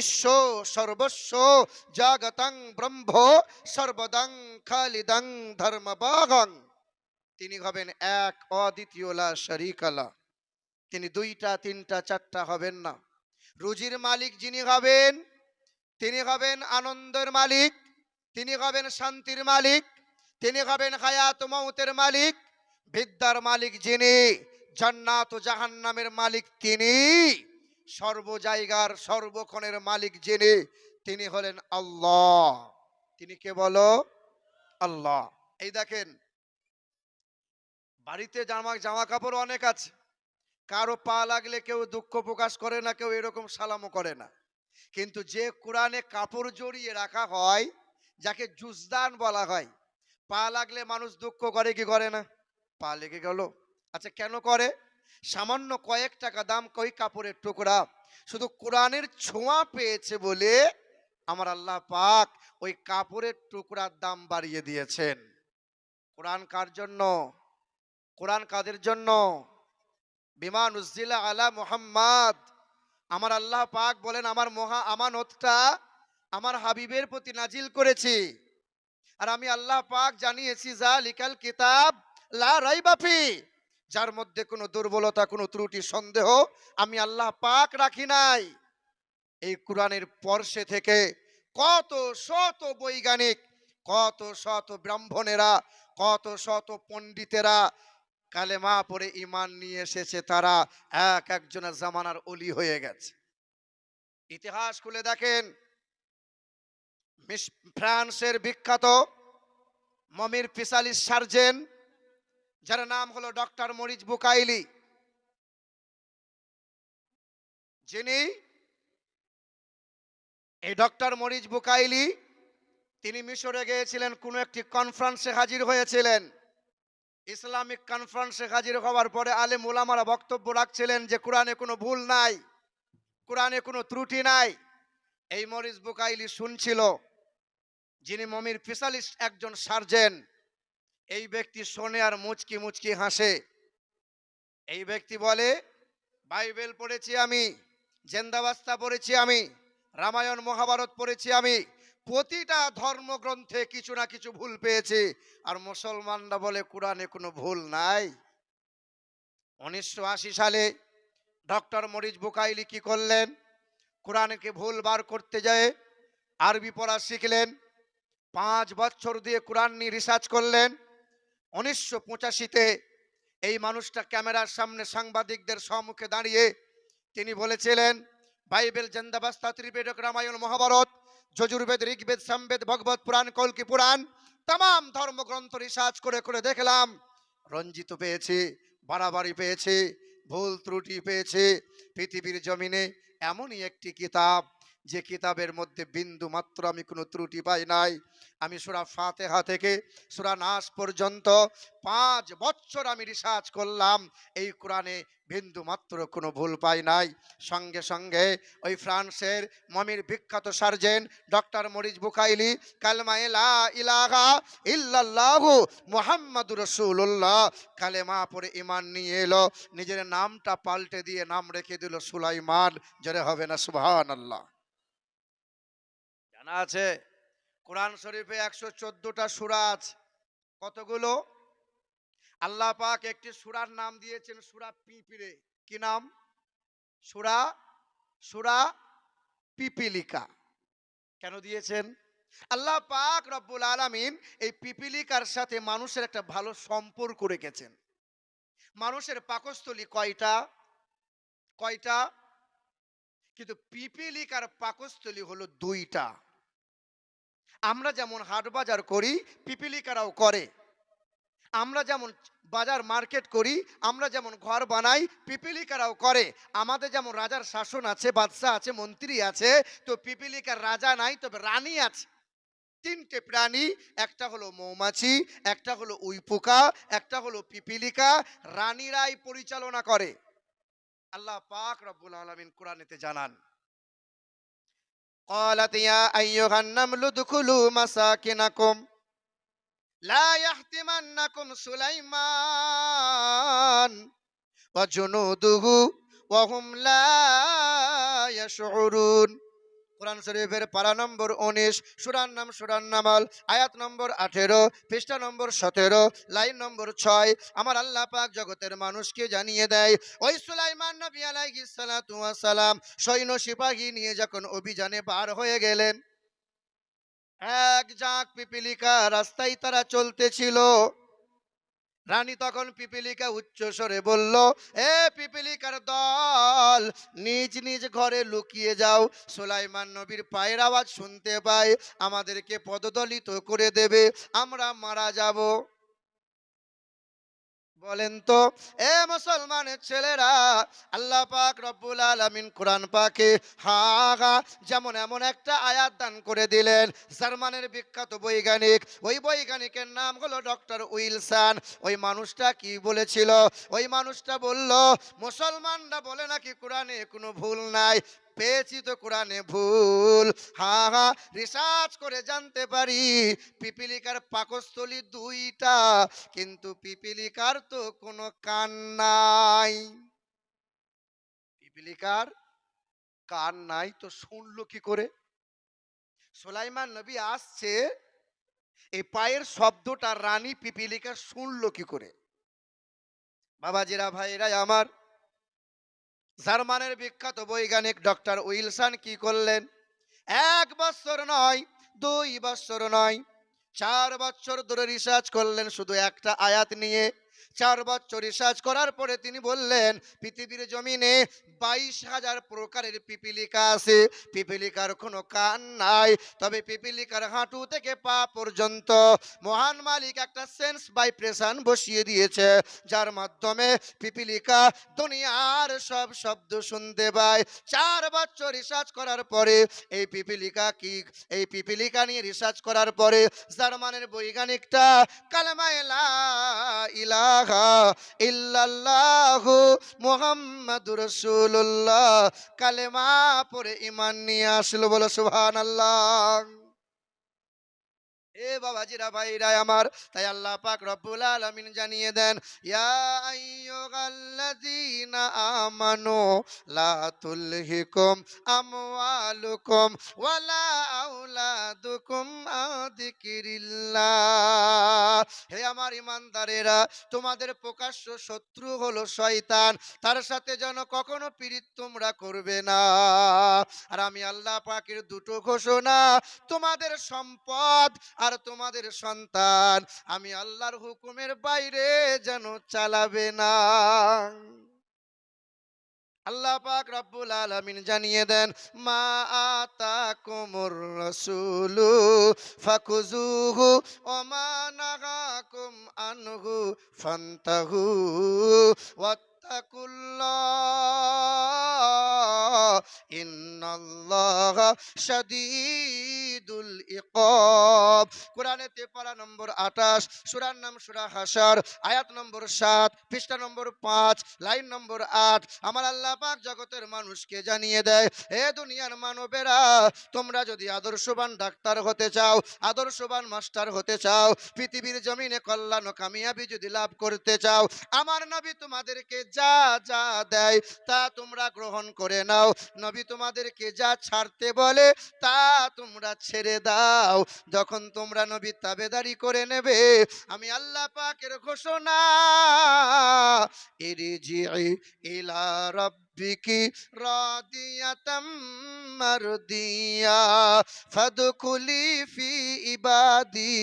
ঈশ্বর সর্বস্ব জাগতং ব্রহ্ম সর্বদং খালিদং ধর্মবাগং। তিনি হবেন এক, অদ্বিতীয় লা শারীকা লা। তিনি দুইটা তিনটা চারটা হবেন না। রুজির মালিক যিনি হবেন, তিনি হবেন আনন্দের মালিক, তিনি হবেন শান্তির মালিক, তিনি হবেন হায়াত মউতের মালিক। বিদ্যার মালিক যিনি, জান্নাত ও জাহান্নামের মালিক তিনি, সর্ব জায়গার সর্বক্ষণের মালিক যিনি, তিনি হলেন আল্লাহ। তিনি কে বলো? আল্লাহ। এই দেখেন, বাড়িতে জামা কাপড় অনেক আছে, কারো পা লাগলে কেউ দুঃখ প্রকাশ করে না, কেউ এরকম সালামও করে না। কিন্তু যে কোরআনে কাপড় জড়িয়ে রাখা হয়, যাকে জুজদান বলা হয়, পা লাগলে মানুষ দুঃখ করে কি করে না? পা লেগে গেল, আচ্ছা কেন করে? সামান্য কয়েক টাকা দাম কই কাপড়ের টুকরা, শুধু কোরআনের ছোঁয়া পেয়েছে বলে আমার আল্লাহ পাক ওই কাপড়ের টুকরার দাম বাড়িয়ে দিয়েছেন। কোরআন কার জন্য? কোরআন কাদের জন্য? বিমা নুজিলা আলা মুহাম্মাদ। আমার আল্লাহ পাক বলেন আমার মহা আমানতটা আমার হাবিবের প্রতি নাজিল করেছি। আর আমি আল্লাহ পাক জানিয়েছি জালিকাল কিতাব লা রাইবা ফি, যার মধ্যে কোনো দুর্বলতা, কোনো ত্রুটি, সন্দেহ আমি আল্লাহ পাক রাখি নাই। এই কোরআনের পর্শে থেকে কত শত বৈজ্ঞানিক, কত শত ব্রাহ্মণেরা, কত শত পণ্ডিতেরা কালেমা পড়ে ঈমান নিয়ে এসেছে। তারা এক একজনের জামানার ওলি হয়ে গেছে। ইতিহাস খুলে দেখেন, ফ্রান্সের বিখ্যাত মমির স্পেশালিস্ট সার্জন, যার নাম হলো ডক্টর মরিস বুকাইলি, যিনি এই ডক্টর মরিস বুকাইলি, তিনি মিশরে গিয়েছিলেন, কোনো একটি কনফারেন্সে হাজির হয়েছিলেন। ইসলামিক কনফারেন্সে হাজির হওয়ার পরে আলেম ওলামারা বক্তব্য রাখছিলেন যে কোরআনে কোনো ভুল নাই, কোরআনে কোনো ত্রুটি নাই। এই মরিস বুকাইলি শুনছিল। যিনি মমির স্পেশালিস্ট একজন সার্জন, এই ব্যক্তি শোনে আর মুচকি মুচকি হাসে। এই ব্যক্তি বলে বাইবেল পড়েছি আমি, জেন্দাবাস্তা পড়েছি আমি, রামায়ণ মহাভারত পড়েছি আমি, প্রতিটা ধর্মগ্রন্থে কিছু না কিছু ভুল পেয়েছি, আর মুসলমানরা বলে কোরআনে কোনো ভুল নাই। 1980 সালে ডক্টর মরিস বুকাইলি কি করলেন? কোরআনকে ভুল বার করতে যায় আরবি পড়া শিখলেন। 5 বছর দিয়ে কোরআন নিয়ে রিসার্চ করলেন। 1985-তে এই মানুষটা ক্যামেরার সামনে সাংবাদিকদের সম্মুখে দাঁড়িয়ে তিনি বলেছিলেন বাইবেল, জেন্দাবাস্তা, ত্রিবেদক, রামায়ণ, মহাভারত, যজুর্বেদ, ঋগ্বেদ, সামবেদ, ভগবত পুরাণ, কল্কি পুরাণ, তাম ধর্মগ্রন্থ রিসার্চ করে করে দেখলাম রঞ্জিত পেয়েছি, বাড়াবাড়ি পেয়েছে, ভুল ত্রুটি পেয়েছে। পৃথিবীর জমিনে এমনই একটি কিতাব, যে কিতাবের মধ্যে বিন্দু মাত্র আমি কোনো ত্রুটি পাই নাই। আমি সূরা ফাতিহা থেকে সূরা নাস পর্যন্ত 5 বছর আমি রিসার্চ করলাম, এই কোরআনে বিন্দু মাত্র কোনো ভুল পাই নাই। সঙ্গে সঙ্গে ওই ফ্রান্সের মমির বিখ্যাত সার্জেন ডক্টর মরিস বুখাইলি কালমা লা ইলাহা ইল্লাল্লাহু মুহাম্মাদুর রাসূলুল্লাহ কালেমা পড়ে ঈমান নিয়ে এলো, নিজের নামটা পাল্টে দিয়ে নাম রেখে দিল সুলাইমান। জোরে হবে না সুবহানাল্লাহ? জানা আছে কোরআন শরীফে 114টা সূরা আছে। কতগুলো? আল্লাহ পাক একটি সূরার নাম দিয়েছেন সূরা পিঁপড়ে। কি নাম? সূরা সূরা পিপিলিকা। কেন দিয়েছেন? আল্লাহ পাক রব্বুল আলামিন এই পিপিলিকার সাথে মানুষের একটা ভালো সম্পর্ক রেখেছেন। মানুষের পাকস্থলী কয়টা? কয়টা? কিন্তু পিপিলিকার পাকস্থলী হলো 2টা। আমরা যেমন হাট বাজার করি, পিপিলিকারাও করে। আমরা যেমন বাজার মার্কেট করি, আমরা যেমন ঘর বানাই, পিপিলিকারাও করে। আমাদের যেমন রাজার শাসন আছে, বাদশা আছে, মন্ত্রী আছে, তো পিপিলিকার রাজা নাই, তবে রানী আছে। 3টে প্রাণী, একটা হলো মৌমাছি, একটা হলো উইপোকা, একটা হলো পিপিলিকা। রানীরাই পরিচালনা করে। আল্লাহ পাক রব্বুল আলামিন কোরআনেতে জানান, قالت يا أيها النمل ادخلوا مساكنكم لا يحطمنكم سليمان وجنوده وهم لا يشعرون। কোরআন শরীফের পারা নম্বর 19, সূরার নাম সূরার নামাল, আয়াত নম্বর 18, পৃষ্ঠা নম্বর 17, লাইন নম্বর 6। আমার আল্লাহ পাক জগতের মানুষকে জানিয়ে দেয়, ওই সুলাইমান নবী আলাইহিস সালাতু ওয়াস সালাম সৈন্য সিপাহী নিয়ে যখন অভিযানে বার হয়ে গেলেন, এক ঝাঁক পিপিলিকা রাস্তায় তারা চলতেছিল। রানী তখন পিপিলিকা উচ্চ স্বরে বলল, এ পিপিলিকার দল, নিজ নিজ ঘরে লুকিয়ে যাও। সুলাইমান নবীর পায়ের আওয়াজ শুনতে পাই, আমাদেরকে পদদলিত করে দেবে, আমরা মারা যাব। বলেন তো এ মুসলমানের ছেলেরা, আল্লাহ পাক রব্বুল আলামিন কোরআন পাকে হা যেমন এমন একটা আয়াত দান করে দিলেন। জার্মানের বিখ্যাত বৈজ্ঞানিক, ওই বৈজ্ঞানিকের নাম হলো ডক্টর উইলসন। ওই মানুষটা কি বলেছিল? ওই মানুষটা বলল, মুসলমানরা বলে নাকি কোরআনে কোনো ভুল নাই, পেয়েছি তো কোরআনে ভুল। রিসার্চ করে জানতে পারি পিপিলিকার পাকস্থলী 2টা, কিন্তু পিপিলিকার তো কোনো কান নাই। পিপিলিকার কান নাই, তো শুনলো কি করে? সুলাইমান নবী আসছে, এই পায়ের শব্দটা রানী পিপিলিকা শুনলো কি করে? বাবাজিরা, ভাইরা আমার, জার্মানের বিখ্যাত বৈজ্ঞানিক ডক্টর উইলসন কি করলেন? 1 বছর নয়, 2 বছর নয়, 4 বছর ধরে রিসার্চ করলেন শুধু একটা আয়াত নিয়ে। 4 বছর রিসার্চ করার পরে তিনি বললেন, পৃথিবীর জমিনে 22,000 প্রকারের পিপিলিকা আছে, পিপিলিকার কোনো কান নাই, তবে পিপিলিকার হাঁটু থেকে পা পর্যন্ত মহান মালিক একটা সেন্স ভাইব্রেশন বসিয়ে দিয়েছে, যার মাধ্যমে পিপিলিকা দুনিয়ার সব শব্দ শুনতে পায়। 4 বছর রিসার্চ করার পরে এই পিপিলিকা নিয়ে রিসার্চ করার পরে জার্মানের বৈজ্ঞানিকটা কালেমা লা ইলাহা ইল্লাল্লাহু মুহাম্মাদুর রাসূলুল্লাহ কালেমা পড়ে ঈমান নিয়ে আসলো। বলো সুবহানাল্লাহ। এ বাবাজিরা, ভাইরা আমার, তাই আল্লাহ পাক রব্বুল আলামিন জানিয়ে দেন, ইয়া আইয়ুহাল্লাযীনা আমানু লা তুলহিকুম আমওয়ালুকুম ওয়ালা আওলাদুকুম আন যিকিরিল্লাহ। হে আমার ঈমানদারেরা, তোমাদের প্রকাশ্য শত্রু হলো শয়তান, তার সাথে যেন কখনো পীড়িত তোমরা করবে না। আর আমি আল্লাহ পাকের 2টো ঘোষণা, তোমাদের সম্পদ আর তোমাদের সন্তান আমি আল্লাহর হুকুমের বাইরে যেন চালাবে না। আল্লাহ পাক রব্বুল আলামিন জানিয়ে দেন, মা আতাকুমুর রাসূলু ফাকুজুহু ওয়া মা নাহাকুম আনহু ফান্তাহু ওয়াত্তাকুল্লাহ ইন্নাল্লাহা শাদীদুল ইকাব। কোরআনেতে পারা নম্বর 28, সূরার নাম সূরা হাসর, আয়াত নম্বর 7, পৃষ্ঠা নম্বর 5, লাইন নম্বর 8। আমার আল্লাহ পাক জগতের মানুষকে জানিয়ে দেয়, হে দুনিয়ার মানবেরা, তোমরা যদি আদর্শবান ডাক্তার হতে চাও, আদর্শবান মাস্টার হতে চাও, পৃথিবীর জমিনে কল্যাণ ও কামিয়াবি যদি লাভ করতে চাও, আমার নবী তোমাদেরকে যা যা দেয় তা তোমরা গ্রহণ করে নাও। নবী তোমাদেরকে যা ছাড়তে বলে তা তোমরা ছেড়ে দাও। যখন তোমরা নবীর তাবেদারি করে নেবে, আমি আল্লাহ পাকের ঘোষণা, ইরজিই ইলা রাব্বিকি রাদিয়াতাম মারদিয়া ফাদখুলি ফি ইবাদি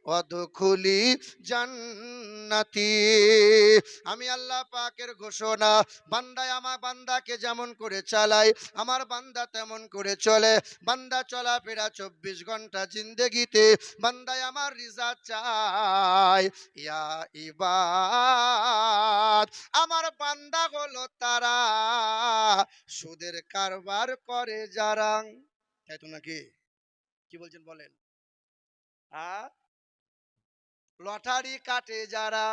ওয়াদখুলি জান্নাতি। আমি আল্লাহ পাকের ঘোষণা, বান্দায় আমার বান্দাকে যেমন করে চালাই, আমার বান্দা তেমন করে চলে। বান্দা চলাফেরা 24 ঘন্টা জিন্দেগিতে বান্দায় আমার রিজা চায়। ইয়া ইবাদ, আমার বান্দা হলো তারা সুদের কারবার করে যারা। তাই তো নাকি? কি বলছেন বলেন? লটারি কাটে যারা।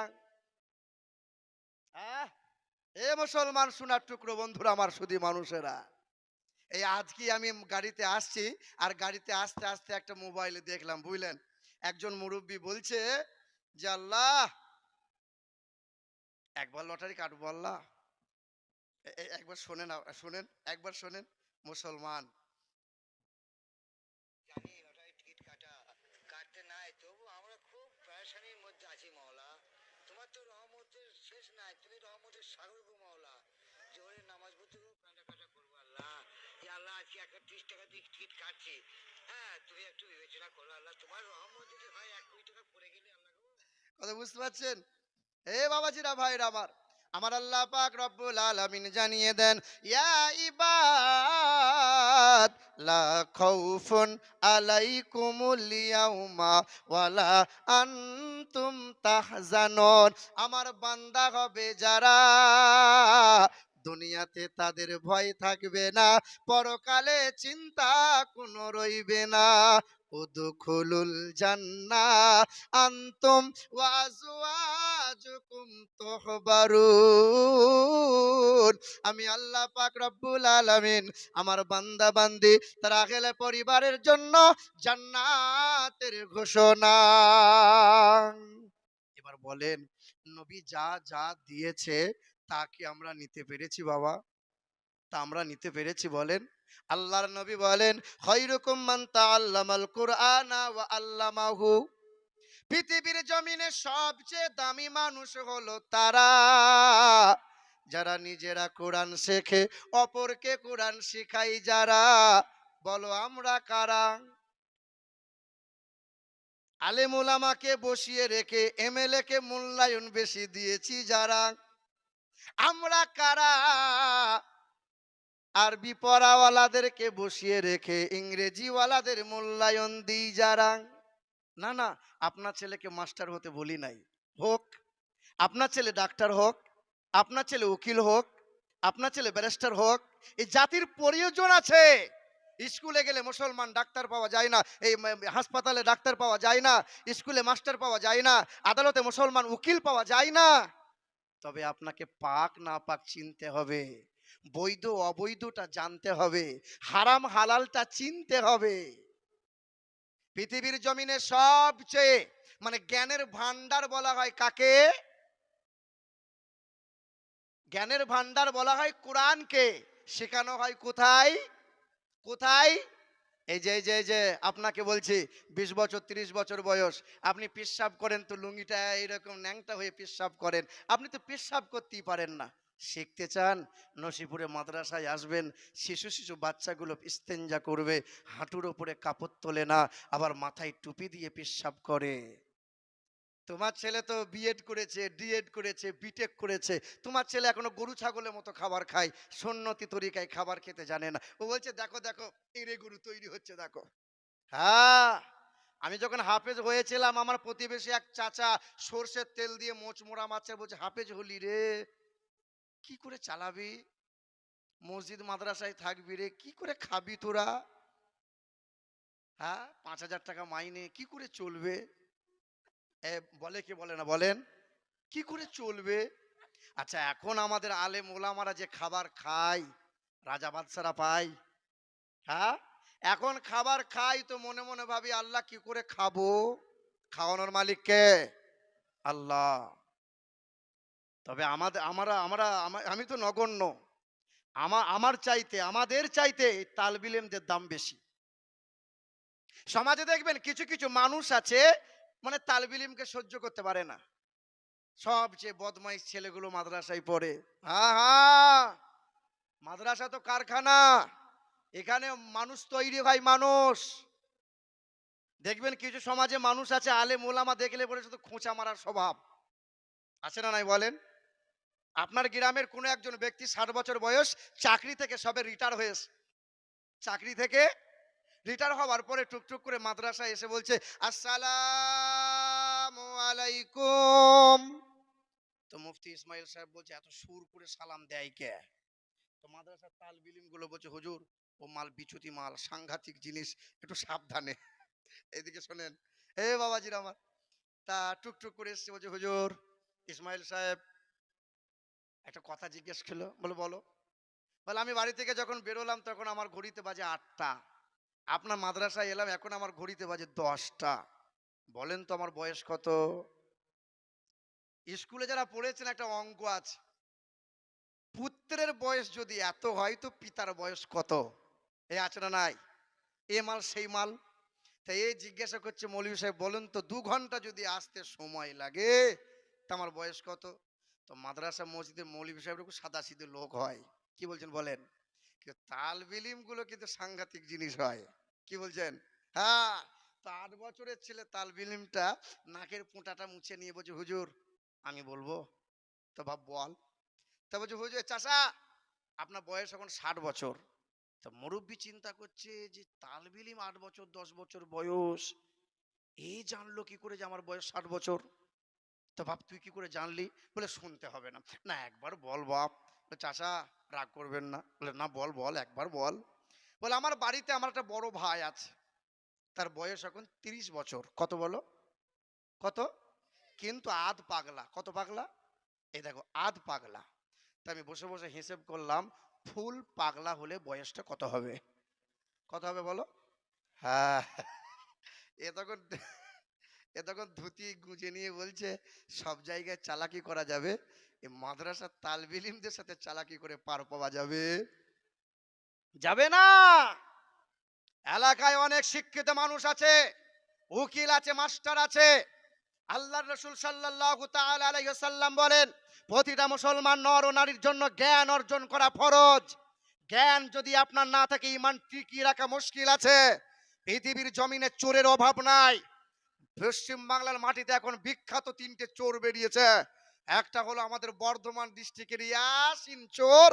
এ মুসলমান সোনার টুকরো বন্ধুরা, আমার শুধু মানুষেরা, এই আজকে আমি গাড়িতে আসছি, আর গাড়িতে আসতে আসতে একটা মোবাইলে দেখলাম, বুঝলেন, একজন মুরব্বী বলছে যে আল্লাহ একবার লটারি কাটবো আল্লাহ। একবার শোনেন, শোনেন, একবার শোনেন মুসলমান। জানি লটারি টিকিট কাটতে নাই, তবু আমরা খুব পেরেশানির মধ্যে আছি মাওলা। তোমার তো রহমতের শেষ নাই, তুমি রহমতের সাগর গো মাওলা। জোরে নামাজ পড়তে কাটা করবো আল্লাহ। যে আল্লাহ আজকে 31 টাকা দিয়ে টিকিট কাটছি, হ্যাঁ তুমি একটু বিবেচনা করো আল্লাহ। তোমার রহমত যদি হয় 1 কোটি টাকা পড়ে গেলে আল্লাহ গো। কথা বুঝতে পারছেন? এ বাবাজিরা, ভাইরা আমার, আমার আল্লাহ পাক রব্বুল আলামিন জানিয়ে দেন, ইয়া ইবাদ লা খাউফুন আলাইকুমুল ইয়াউমা ওয়ালা আনতুম তাহজানুন। আমার বান্দা হবে যারা, দুনিয়াতে তাদের ভয় থাকবে না, পরকালে চিন্তা কোনো রইবে না। উদখুলুল জান্নাহ আনতুম ওয়া আজওয়াজুকুম তুহবারুন। আমি আল্লাহ পাক রব্বুল আলামিন আমার বান্দা বান্দি তার আখেলে পরিবারের জন্য জান্নাতের ঘোষণা। এবার বলেন, নবী যা যা দিয়েছে তা কি আমরা নিতে পেরেছি বাবা? তা আমরা নিতে পেরেছি বলেন? আল্লাহর নবী বলেন, খায়রুকুম মান তাআল্লামাল কুরআনা ওয়া আল্লামাহু। পৃথিবীর জমিনে সবচেয়ে দামি মানুষ হলো তারা যারা নিজেরা কোরআন শেখে, অপরকে কোরআন শেখাই যারা। বলো আমরা কারা? আলেম ওলামাকে বসিয়ে রেখে এমএলএ কে মূল্যায়ন বেশি দিয়েছি যারা। আমরা কারা? আরবি পড়াওয়ালাদেরকে বসিয়ে রেখে ইংরেজিওয়ালাদের মূল্যায়ন দিই যারা। না না, আপনার ছেলেকে মাস্টার হতে বলি নাই, হোক। আপনার ছেলে ডাক্তার হোক, আপনার ছেলে উকিল হোক, আপনার ছেলে ব্যারিস্টার হোক, এই জাতির প্রয়োজন আছে। স্কুলে গেলে মুসলমান ডাক্তার পাওয়া যায় না, এই হাসপাতালে ডাক্তার পাওয়া যায় না, স্কুলে মাস্টার পাওয়া যায় না, আদালতে মুসলমান উকিল পাওয়া যায় না। তবে আপনাকে পাক না পাক চিনতে হবে, বৈধ অবৈধটা জানতে হবে, হারাম হালালটা চিনতে হবে। পৃথিবীর জমিনে সবচেয়ে জ্ঞানের ভান্ডার বলা হয় কাকে? জ্ঞানের ভান্ডার বলা হয় কোরআনকে। শেখানো হয় কোথায়? কোথায়? এই যে আপনাকে বলছি, 20 বছর 30 বছর বয়স, আপনি পেশাব করেন তো লুঙ্গিটা এরকম ন্যাংটা হয়ে পেশাব করেন, আপনি তো পেশাব করতেই পারেন না। শিখতে চান? নসিপুরে মাদ্রাসায় আসবেন, শিশু শিশু বাচ্চাগুলো ইস্তেঞ্জা করবে, হাঁটুর ওপরে কাপড় তোলে না, আবার মাথায় টুপি দিয়ে পেশাব করে। তোমার ছেলে তো বিএড করেছে, ডিএড করেছে, বিটেক করেছে, তোমার ছেলে এখনো গরু ছাগলের মতো খাবার খায়, সুন্নতি তরিকায় খাবার খেতে জানে না। ও বলছে দেখো দেখো এরে গরু তৈরি হচ্ছে দেখো। হ্যাঁ, আমি যখন হাফেজ হয়েছিলাম আমার প্রতিবেশী এক চাচা সর্ষের তেল দিয়ে মোচমোড়া মাছের বলছে হাফেজ হলি রে, কি করে চালাবি, মসজিদ মাদ্রাসায় থাকবি রে, কি করে খাবি তোরা, হ্যাঁ 5,000 টাকা মাইনে কি করে চলবে? বলে কি বলে না বলেন, কি করে চলবে? আচ্ছা এখন আমাদের আলেম ওলামারা যে খাবার খায়, রাজা বাদশারা পায়, হ্যাঁ এখন খাবার খাই তো মনে মনে ভাবি আল্লাহ কি করে খাবো, খাওয়ানোর মালিক কে? আল্লাহ। তবে আমাদের আমি তো নগণ্য, আমার চাইতে আমাদের চাইতে তালবিলেমদের দাম বেশি। সমাজে দেখবেন কিছু কিছু মানুষ আছে মানে তালবিলিমকে সহ্য করতে পারে না, সবচেয়ে বদমাইশ ছেলেগুলো মাদ্রাসায় পড়ে। হ্যাঁ হ্যাঁ, মাদ্রাসা তো কারখানা, এখানে মানুষ তৈরি হয় মানুষ। দেখবেন কিছু সমাজে মানুষ আছে আলেম ওলামা দেখলে পরে শুধু খোঁচা মারার স্বভাব, আছে না নাই বলেন? আপনার গ্রামের কোনো একজন ব্যক্তি 60 বছর বয়স, চাকরি থেকে সবে রিটায়ার হয়েছে, চাকরি থেকে রিটায়ার হওয়ার পরে টুকটুক করে মাদ্রাসায় এসে বলছে আসসালামু আলাইকুম। তো মুফতি ইসমাইল সাহেব বলছে এত সুর করে সালাম দেয় কে? তো মাদ্রাসার তালবিলিম গুলো বলছে হুজুর ও মাল বিচুতি মাল, সাংঘাতিক জিনিস, একটু সাবধানে। এদিকে শোনেন, এ বাবাজির আমার, তা টুকটুক করে এসছে বলছে হুজুর ইসমাইল সাহেব একটা কথা জিজ্ঞেস করলো, বলে বলো। বলে আমি বাড়ি থেকে যখন বেরোলাম তখন আমার ঘড়িতে বাজে 8টা, আপনার মাদ্রাসায় এলাম এখন আমার ঘড়িতে বাজে 10টা, বলেন তো আমার বয়স কত? স্কুলে যারা পড়েছেন একটা অঙ্ক আছে, পুত্রের বয়স যদি এত হয় তো পিতার বয়স কত? এই আছে না নাই? এ মাল সেই মাল। তাই এই জিজ্ঞাসা করছে মৌলভী সাহেব বলেন তো 2 ঘন্টা যদি আসতে সময় লাগে তা আমার বয়স কত? তো মাদ্রাসা মসজিদের মৌলভী সাহেব খুব সাদাসিধে লোক হয়, কি বলছেন বলেন? কিন্তু তালবিলিম গুলো কিন্তু সাংঘাতিক জিনিস হয়, কি বলছেন? হ্যাঁ, তো 8 বছরের ছেলে তালবিলিমটা নাকের পোঁটাটা মুছে নিয়ে বলছে হুজুর আমি বলবো। তো বাপ বল। তা বলছে হুজুর চাচা আপনার বয়স এখন 60 বছর। তা মুরব্বী চিন্তা করছে যে তালবিলিম 8 বছর 10 বছর বয়স, এই জানলো কি করে যে আমার বয়স 60 বছর? তো বাপ তুই কি করে জানলি? বলে শুনতে হবে না, না একবার বল বাপ। বলে, চাচা রাগ করবেন না। বলে না বল বল একবার বল। বলে আমার বাড়িতে আমার একটা বড় ভাই আছে, তার বয়স এখন 30 বছর। কত বলো? কত? কিন্তু আধ পাগলা। কত পাগলা? এই দেখো আধ পাগলা। তা আমি বসে বসে হিসেব করলাম ফুল পাগলা হলে বয়সটা কত হবে? কত হবে বলো? হ্যাঁ, এ তখন এ তখন ধুতি গুঁজে নিয়ে বলছে সব জায়গায় চালাকি করা যাবে, এই মাদ্রাসার তালবিলিমদের সাথে চালাকি করে পার পাওয়া যাবে? যাবে না। এলাকায় অনেক শিক্ষিত মানুষ আছে, উকিল আছে, মাস্টার আছে। আল্লাহর রাসূল সাল্লাল্লাহু তাআলা আলাইহি ওয়াসাল্লাম বলেন প্রতিটা মুসলমান নর ও নারীর জন্য জ্ঞান অর্জন করা ফরজ। জ্ঞান যদি আপনার না থাকে ঈমান টিকিয়ে রাখা মুশকিল আছে। পৃথিবীর জমিনে চোরের অভাব নাই। পশ্চিম বাংলার মাটিতে এখন বিখ্যাত 3টে চোর বেরিয়েছে। একটা হলো আমাদের বর্ধমান ডিস্ট্রিক্টের ইয়াসিন চোর,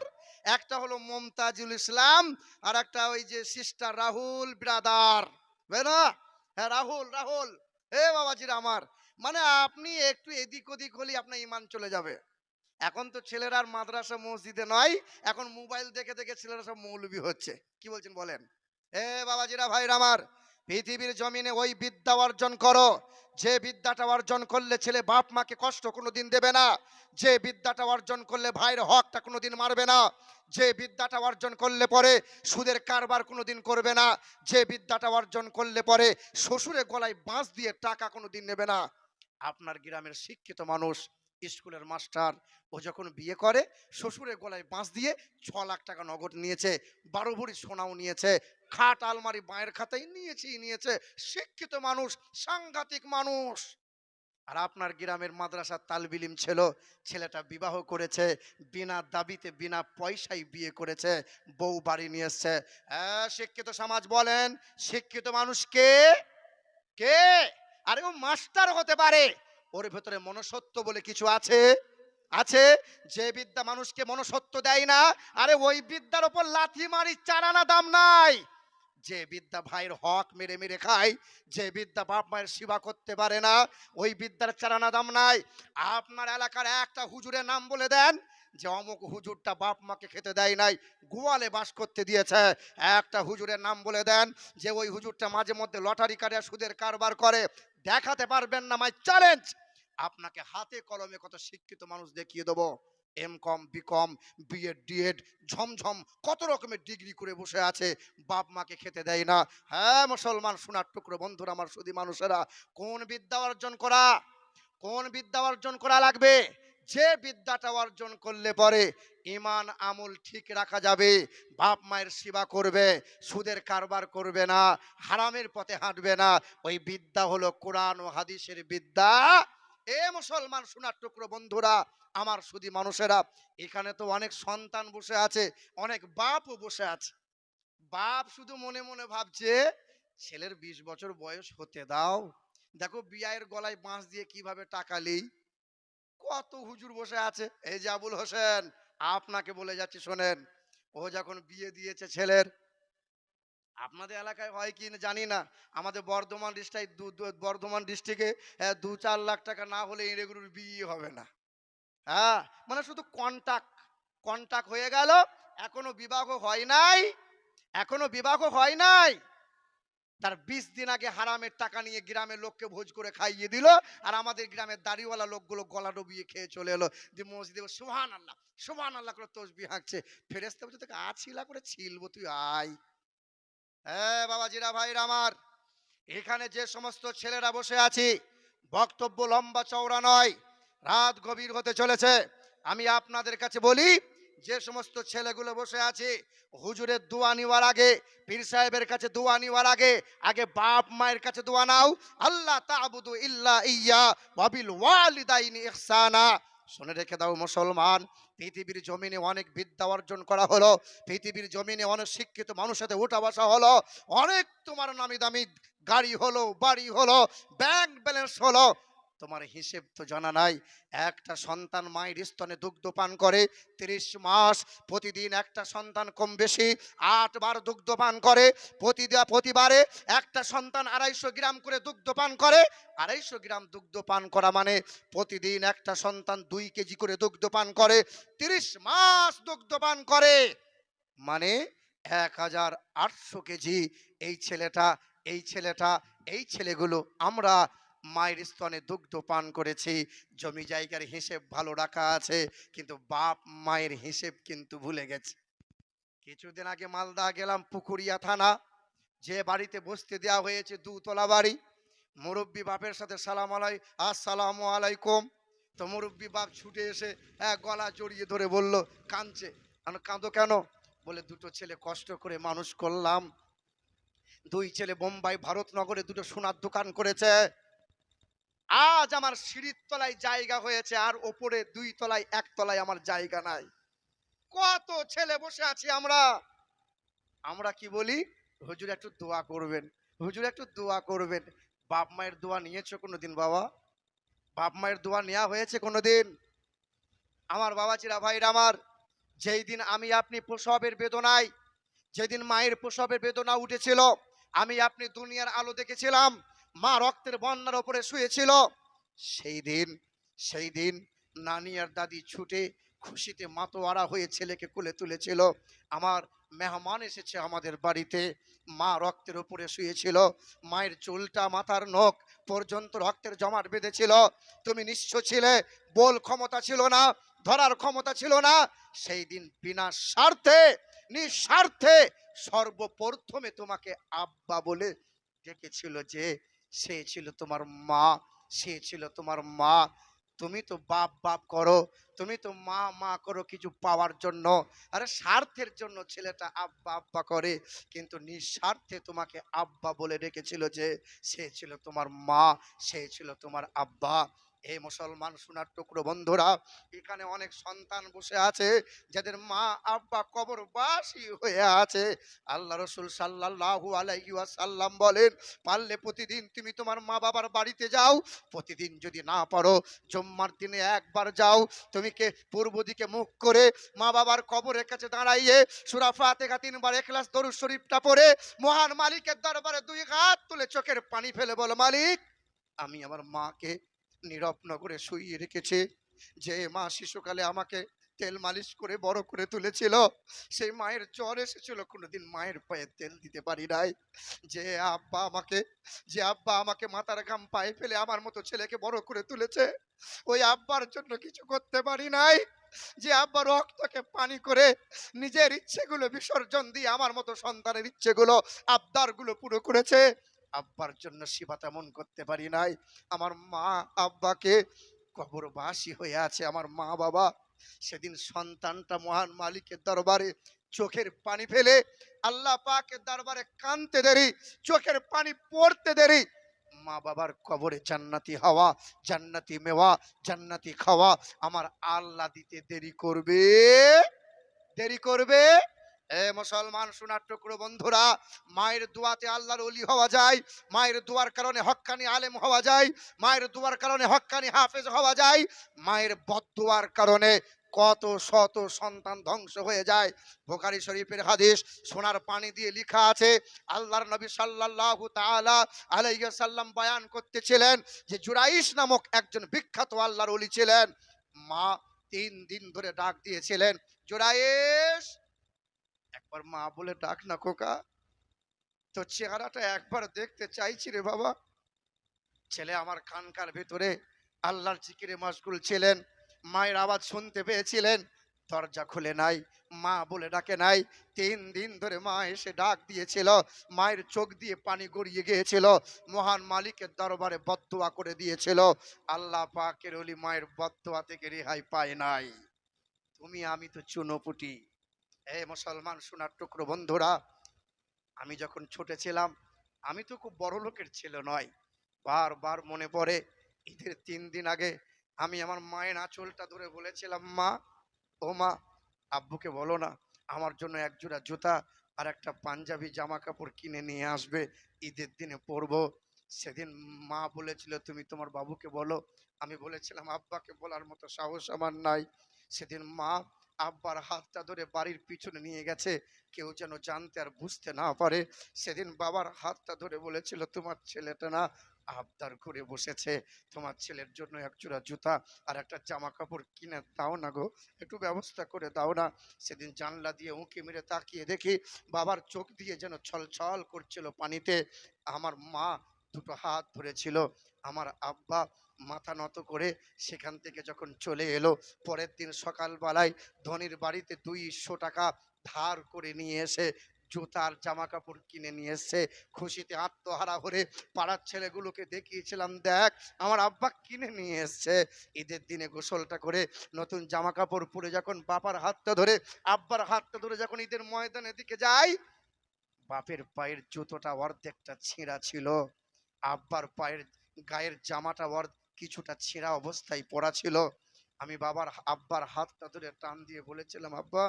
একটা হলো মমতাজুল ইসলাম, আর একটা ওই যে সিস্টার রাহুল ব্রাদার, বুঝলে না? হ্যাঁ রাহুল রাহুল। এ বাবাজিরা আমার, মানে আপনি একটু এদিক ওদিক হলেই আপনার ইমান চলে যাবে। এখন তো ছেলেরা আর মাদ্রাসা মসজিদে নয়, এখন মোবাইল দেখে দেখে ছেলেরা সব মৌলবি হচ্ছে, কি বলছেন বলেন? এ বাবাজিরা ভাইরা আমার, পৃথিবীর জমিনে ওই বিদ্যা অর্জন করো যে বিদ্যাটা অর্জন করলে ছেলে বাপ মাকে কষ্ট কোনোদিন দেবে না, যে বিদ্যাটা অর্জন করলে ভাইয়ের হকটা কোনোদিন মারবে না, যে বিদ্যাটা অর্জন করলে পরে সুদের কারবার কোনোদিন করবে না, যে বিদ্যাটা অর্জন করলে পরে শ্বশুরের গলায় বাঁশ দিয়ে টাকা কোনোদিন নেবে না। আপনার গ্রামের শিক্ষিত মানুষ স্কুলের মাস্টার, ও যখন বিয়ে করে শ্বশুরের গলায় বাঁশ দিয়ে 6 লাখ টাকা নগদ নিয়েছে, 12 ভরি সোনাও নিয়েছে, খাট আলমারি মায়ের খাতায় নিয়েছে। শিক্ষিত মানুষ, সাংঘাতিক মানুষ। আর আপনার গ্রামের মাদ্রাসার তালবিলিম ছিল, ছেলেটা বিবাহ করেছে বিনা দাবিতে বিনা পয়সায় বিয়ে করেছে, বউ বাড়ি নিয়ে এসছে। শিক্ষিত সমাজ বলেন শিক্ষিত মানুষ কে? কে? আরে ও মাস্টার হতে পারে, ওর ভেতরে মনুষ্যত্ব বলে কিছু আছে। আছে। যে বিদ্যা মানুষকে মনুষ্যত্ব দেয় না, আরে ওই বিদ্যার ওপর লাথি মারি চারানা দাম নাই। যে বিদ্যা ভাইয়ের হক মেরে মেরে খায়, যে বিদ্যা বাপ মায়ের সেবা করতে পারে না, ওই বিদ্যার চারানা দাম নাই। আপনার এলাকার একটা হুজুরের নাম বলে দেন যে অমুক হুজুরটা বাপ মাকে খেতে দেয় নাই, গোয়ালে বাস করতে দিয়েছে। একটা হুজুরের নাম বলে দেন যে ওই হুজুরটা মাঝে মধ্যে লটারি কাটে, সুদের কারবার করে। দেখাতে পারবেন না? My challenge. আপনাকে হাতে কলমে কত শিক্ষিত মানুষ দেখিয়ে দেবো। এম কম, বি কম, বিএড, ডিএড, ঝমঝম কত রকমের ডিগ্রি করে বসে আছে, বাপ মাকে খেতে দেয় না। হ্যাঁ মুসলমান সোনার টুকরো বন্ধুরা, আমার সুধী মানুষেরা, কোন বিদ্যা অর্জন করা, কোন বিদ্যা অর্জন করা লাগবে? যে বিদ্যাটা অর্জন করলে পরে ইমান আমল ঠিক রাখা যাবে, বাপ মায়ের সেবা করবে, সুদের কারবার করবে না, হারামের পথে হাঁটবে না, ওই বিদ্যা হলো কোরআন ও হাদিসের বিদ্যা। এ মুসলমান সোনার টুকরো বন্ধুরা, আমার সুধী মানুষেরা, এখানে তো অনেক সন্তান বসে আছে, অনেক বাপও বসে আছে। বাপ শুধু মনে মনে ভাবছে ছেলের 20 বছর বয়স হতে দাও, দেখো বিয়ের গলায় বাঁশ দিয়ে কিভাবে টাকা নেই। কত হুজুর বসে আছে। এই যে আবুল হোসেন, আপনাকে বলে যাচ্ছি শোনেন, ও যখন বিয়ে দিয়েছে ছেলের, আপনাদের এলাকায় হয় কি না জানি না, আমাদের বর্ধমান ডিস্ট্রিক্ট, বর্ধমান ডিস্ট্রিক্টে 2-4 লাখ টাকা না হলে এগুলোর বিয়ে হবে না। হ্যাঁ, মানে শুধু কন্টাক্ট, কন্টাক্ট হয়ে গেল, এখনো বিবাহ হয় নাই, এখনো বিবাহ হয় নাই। তার 20 দিন আগে হারামের টাকা নিয়ে গ্রামের লোককে ভোজ করে খাইয়ে দিল, আর আমাদের গ্রামের দাড়িওয়ালা লোকগুলো গলা ডুবিয়ে খেয়ে চলে এলো। যে মসজিদে সুবহানাল্লাহ সুবহানাল্লাহ করে তসবিহ হাঁকছে। ফেরেশতা বলছে তোকে আছিলা করে ছিলবো, তুই আয়। হ্যাঁ বাবাজিরা ভাইরা আমার, এখানে যে সমস্ত ছেলেরা বসে আছি, বক্তব্য লম্বা চওড়া নয়, রাত গভীর হতে চলেছে। আমি আপনাদের কাছে বলি, যে সমস্ত ছেলেগুলো বসে আছে, হুজুরের দোয়া নেওয়ার আগে, পীর সাহেবের কাছে দোয়া নেওয়ার আগে, আগে বাপ মায়ের কাছে দোয়া নাও। আল্লাহ তা'বুদু ইল্লা ইয়্যা ওয়া বিল ওয়ালিদাইনি ইহসানা। শুনে রেখে দাও মুসলমান, পৃথিবীর জমিনে অনেক বিদ্যা অর্জন করা হলো, পৃথিবীর জমিনে অনেক শিক্ষিত মানুষের সাথে ওঠা বসা হলো, অনেক তোমার নামি দামি গাড়ি হলো, বাড়ি হলো, ব্যাংক ব্যালেন্স হলো, তোমার হিসেব তো জানা নাই। একটা সন্তান মায়ের স্তনে দুগ্ধ পান করে 30 মাস, প্রতিদিন একটা সন্তান কম বেশি 8 বার দুগ্ধ পান করে। প্রতিবারে একটা সন্তান 250 গ্রাম করে দুগ্ধ পান করে। 250 গ্রাম দুগ্ধ পান করা মানে প্রতিদিন একটা সন্তান 2 কেজি করে দুগ্ধ পান করে। 30 মাস দুগ্ধ পান করে মানে 1800 কেজি। এই ছেলেটা, এই ছেলেটা, এই ছেলেগুলো আমরা মায়ের স্তনে দুগ্ধ পান করেছি। জমি জায়গার হিসেব ভালো রাখা আছে, কিন্তু বাপ মায়ের হিসেব কিন্তু ভুলে গেছে। কিছুদিন আগে মালদা গেলাম, পুকুরিয়া থানা, যে বাড়িতে বসতে দেওয়া হয়েছে 2 তলা বাড়ি, মুরব্বী বাপের সাথে আসসালামু আলাইকুম। তো মুরব্বী বাপ ছুটে এসে গলা জড়িয়ে ধরে বলল, কাঁদছে। আমি কাঁদো কেন? বলে 2টো ছেলে কষ্ট করে মানুষ করলাম, 2 ছেলে বোম্বাই ভারতনগরে 2টো সোনার দোকান করেছে, আজ আমার সিঁড়ির তলায় জায়গা হয়েছে, আর ওপরে 2 তলায় 1 তলায় আমার জায়গা নাই। কত ছেলে বসে আছি আমরা, আমরা কি বলি? হুজুর একটু দোয়া করবেন, হুজুর একটু দোয়া করবেন। বাপ মায়ের দোয়া নিয়েছো কোনোদিন বাবা? বাপ মায়ের দোয়া নেওয়া হয়েছে কোনোদিন? আমার বাবাজিরা ভাইরা আমার, যেই দিন আমি আপনি প্রসবের বেদনায়, যেদিন মায়ের প্রসবের বেদনা উঠেছিল, আমি আপনি দুনিয়ার আলো দেখেছিলাম, মা রক্তের বন্যার ওপরে শুয়েছিল, সেই দিন, সেই দিন নানি আর দাদি ছুটে খুশিতে মাতোয়ারা হয়ে ছেলেকে কোলে তুলেছিল। আমার মেহমান এসেছে আমাদের বাড়িতে, মা রক্তের উপরে শুয়েছিল, মায়ের চুলটা মাথার নখ পর্যন্ত রক্তের জমাট বেঁধেছিল। তুমি নিঃস্ব ছিলে, বল ক্ষমতা ছিল না, ধরার ক্ষমতা ছিল না। সেই দিন বিনা স্বার্থে, নিঃস্বার্থে সর্বপ্রথমে তোমাকে আব্বা বলে ডেকেছিল, যে সে ছিল তোমার মা, সে ছিল তোমার মা। তুমি তো বাপ বাপ করো, তুমি তো মা মা করো কিছু পাওয়ার জন্য, আরে স্বার্থের জন্য ছেলেটা আব্বা আব্বা করে, কিন্তু নিঃস্বার্থে তোমাকে আব্বা বলে ডেকেছিল, যে সে ছিল তোমার মা, সে ছিল তোমার আব্বা। এই মুসলমান সোনার টুকরো বন্ধুরা, এখানে অনেক সন্তান বসে আছে যাদের মা আব্বা কবরবাসী হয়ে আছে। আল্লাহ রসুল সাল্লাল্লাহু আলাইহি ওয়াসাল্লাম বলেন, পারলে প্রতিদিন তুমি তোমার মা বাবার বাড়িতে যাও। প্রতিদিন যদি না পারো, জুম্মার দিনে একবার যাও। তুমি কে পূর্ব দিকে মুখ করে মা বাবার কবরের কাছে দাঁড়াইয়ে সূরা ফাতিহা 3 বার, ইখলাস দরুদ শরীফটা পড়ে মহান মালিকের দরবারে 2 হাত তুলে চোখের পানি ফেলে বলো, মালিক, আমি আমার মাকে নীরব নগরে শুইয়ে রেখেছি। যে মা শিশুকালে আমাকে তেল মালিশ করে বড় করে তুলেছিল, সেই মায়ের জ্বর এসেছিল, কোনোদিন মায়ের পায়ে তেল দিতে পারি নাই। যে আব্বা আমাকে যে আব্বা আমাকে মাথার ঘাম পায়ে ফেলে আমার মতো ছেলেকে বড় করে তুলেছে, ওই আব্বার জন্য কিছু করতে পারি নাই। যে আব্বা রক্তকে পানি করে নিজের ইচ্ছেগুলো বিসর্জন দিয়ে আমার মতো সন্তানের ইচ্ছেগুলো, আবদারগুলো পুরো করেছে, আব্বার জন্য সেবা তেমন করতে পারি নাই। আমার মা আব্বাকে কবরবাসী হয়ে আছে আমার মা বাবা। সেদিন সন্তানটা মহান মালিকের দরবারে চোখের পানি ফেলে আল্লাহ পাকের দরবারে কাঁদতে দেরি, চোখের পানি পড়তে দেরি, মা বাবার কবরে জান্নাতি হাওয়া, জান্নাতি মেওয়া, জান্নাতি খাওয়া আমার আল্লাহ দিতে দেরি করবে? দেরি করবে? এ মুসলমান সোনার টুকরো বন্ধুরা, মায়ের দোয়াতে আল্লাহর ওলি হওয়া যায়, মায়ের দোয়ার কারণে হক্কানি আলেম হওয়া যায়, মায়ের দোয়ার কারণে হক্কানি হাফেজ হওয়া যায়, মায়ের বদদোয়ার কারণে কত শত সন্তান ধ্বংস হয়ে যায়। বুখারী শরীফের হাদিস, সোনার পানি দিয়ে লেখা আছে, আল্লাহর নবী সাল্লাল্লাহু তাআলা আলাইহি সাল্লাম বয়ান করতেছিলেন যে জুরাইশ নামক একজন বিখ্যাত আল্লাহর ওলি ছিলেন। মা 3 দিন ধরে ডাক দিয়েছিলেন, জুরাইশ, একবার মা বলে ডাক না খোকা, তোর চেহারাটা একবার দেখতে চাইছি রে বাবা। ছেলে আমার কানকার ভেতরে আল্লাহর জিকিরে মশগুল ছিলেন, মায়ের আওয়াজ শুনতে পেয়েছিলেন, দরজা খুলে নাই, মা বলে ডাকে নাই। 3 দিন ধরে মা এসে ডাক দিয়েছিল, মায়ের চোখ দিয়ে পানি গড়িয়ে গিয়েছিল, মহান মালিকের দরবারে বদদোয়া করে দিয়েছিল। আল্লাহ পাকের ওলি মায়ের বদদোয়া থেকে রেহাই পায় নাই। তুমি আমি তো চুনোপুটি। এ মুসলমান সোনার টুকরো বন্ধুরা, আমি যখন ছোট ছিলাম, আমি তো খুব বড় লোকের ছেলে নয়। বারবার মনে পড়ে, ঈদের 3 দিন আগে আমি আমার মায়ের আঁচলটা ধরে বলেছিলাম, মা, ও মা, আব্বুকে বলো না আমার জন্য এক জোড়া জুতা আর একটা পাঞ্জাবি জামা কাপড় কিনে নিয়ে আসবে, ঈদের দিনে পরবো। সেদিন মা বলেছিল, তুমি তোমার বাবুকে বলো। আমি বলেছিলাম, আব্বাকে বলার মতো সাহস আমার নাই। সেদিন মা আব্বার হাতটা ধরে বাড়ির পিছনে নিয়ে গেছে, কেউ যেন জানতে আর বুঝতে না পারে। সেদিন বাবার হাতটা ধরে বলেছিল, তোমার ছেলেটা না আবদার করে বসেছে, তোমার ছেলের জন্য এক জোড়া জুতা আর একটা জামা কাপড় কিনে দাও না গো, একটু ব্যবস্থা করে দাও না। সেদিন জানলা দিয়ে উঁকি মেরে তাকিয়ে দেখি বাবার চোখ দিয়ে যেন ছলছল করছিল পানিতে। আমার মা দুটো হাত ধরেছিল, আমার আব্বা মাথা নত করে সেখান থেকে যখন চলে এলো, পরের দিন সকালবেলায় ধনির বাড়িতে 200 টাকা ধার করে নিয়ে এসে জুতার জামা কাপড় কিনে নিয়ে এসছে। খুশিতে আত্মহারা হয়ে পাড়ার ছেলেগুলোকে দেখিয়েছিলাম, দেখ আমার আব্বা কিনে নিয়ে এসছে। ঈদের দিনে গোসলটা করে নতুন জামা কাপড় পরে যখন বাবার হাতটা ধরে আব্বার হাতটা ধরে যখন ঈদের ময়দানের দিকে যাই, বাপের পায়ের জুতোটা অর্ধেকটা ছেঁড়া ছিল, আব্বার পায়ের গায়ের জামাটা কিছুটা ছেঁড়া অবস্থায় পরা ছিল। আমি আব্বার হাতটা ধরে টান দিয়ে বলেছিলাম, আব্বা,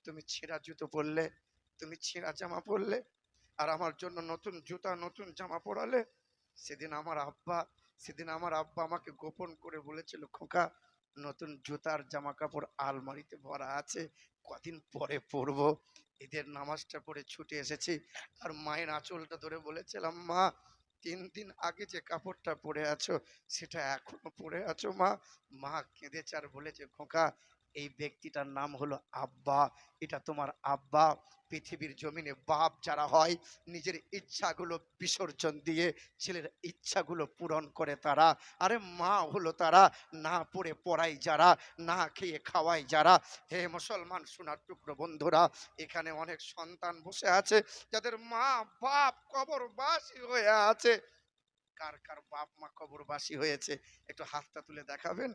তুমি ছেঁড়া জুতো পরলে, তুমি ছেঁড়া জামা পরলে, আর আমার জন্য নতুন জুতা নতুন জামা পরালে। সেদিন আমার আব্বা আমাকে গোপন করে বলেছিল, খোকা, নতুন জুতার জামা কাপড় আলমারিতে ভরা আছে, কদিন পরে পরবো। ঈদের নামাজটা পড়ে ছুটে এসেছি, আর মায়ের আঁচলটা ধরে বলেছিলাম, মা, 3 দিন আগে যে কাপড়টা পরে আছো সেটা এখনো পরে আছো মা? মা কেঁদেছে আর বলেছে, খোকা, এই ব্যক্তিটার নাম হলো আব্বা, এটা তোমার আব্বা। পৃথিবীর জমিনে বাপ যারা হয়, নিজের ইচ্ছাগুলো বিসর্জন দিয়ে ছেলের ইচ্ছাগুলো পূরণ করে তারা। আরে মা হলো তারা না পড়ে পড়াই যারা, না খেয়ে খাওয়াই যারা। হে মুসলমান সোনার টুকরো বন্ধুরা, এখানে অনেক সন্তান বসে আছে যাদের মা বাপ কবরবাসী হয়ে আছে। কার কার বাপ মা কবরবাসী হয়েছে একটু হাতটা তুলে দেখাবেন,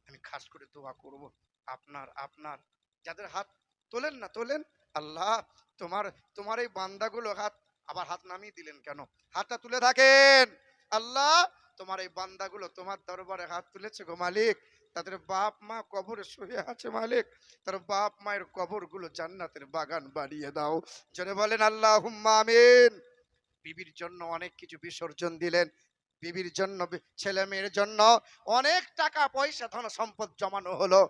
আমি খাস করে দোয়া করব। আপনার আপনার যাদের হাত তোলেন না, তোলেন। আল্লাহ, তোমার তোমার এই বান্দাগুলো হাত, আবার হাত নামিয়ে দিলেন কেন? হাতটা তুলে থাকেন। আল্লাহ, তোমার এই বান্দাগুলো তোমার দরবারে হাত তুলেছে গো মালিক, তাদের বাপ মা কবরে শুয়ে আছে মালিক, তার বাপ মায়ের কবরগুলো জান্নাতের বাগান বানিয়ে দাও। জোরে বলেন আল্লাহুম্মা আমিন। বিবির জন্য অনেক কিছু বিসর্জন দিলেন, বিবির জন্য, ছেলে মেয়ের জন্য অনেক টাকা পয়সা ধন সম্পদ জমানো হলো।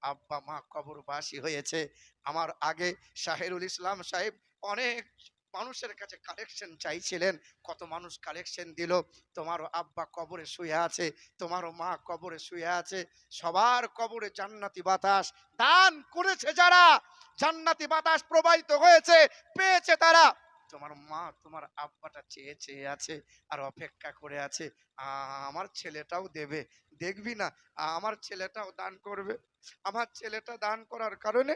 আব্বা মা কবরবাসী হয়েছে। আমার আগে শাহেরুল ইসলাম সাহেব অনেক মানুষের কাছে কালেকশন চাইছিলেন, কত মানুষ কালেকশন দিল। তোমারও আব্বা কবরে শুয়ে আছে, তোমারও মা কবরে শুয়ে আছে, সবার কবরে জান্নাতি বাতাস দান করেছে যারা, জান্নাতি বাতাস প্রবাহিত হয়েছে, পেয়েছে তারা। তোমার মা তোমার আব্বাটা চেয়ে চেয়ে আছে আর অপেক্ষা করে আছে, আমার ছেলেটাও দেবে, দেখবি না আমার ছেলেটাও দান করবে, আমার ছেলেটা দান করার কারণে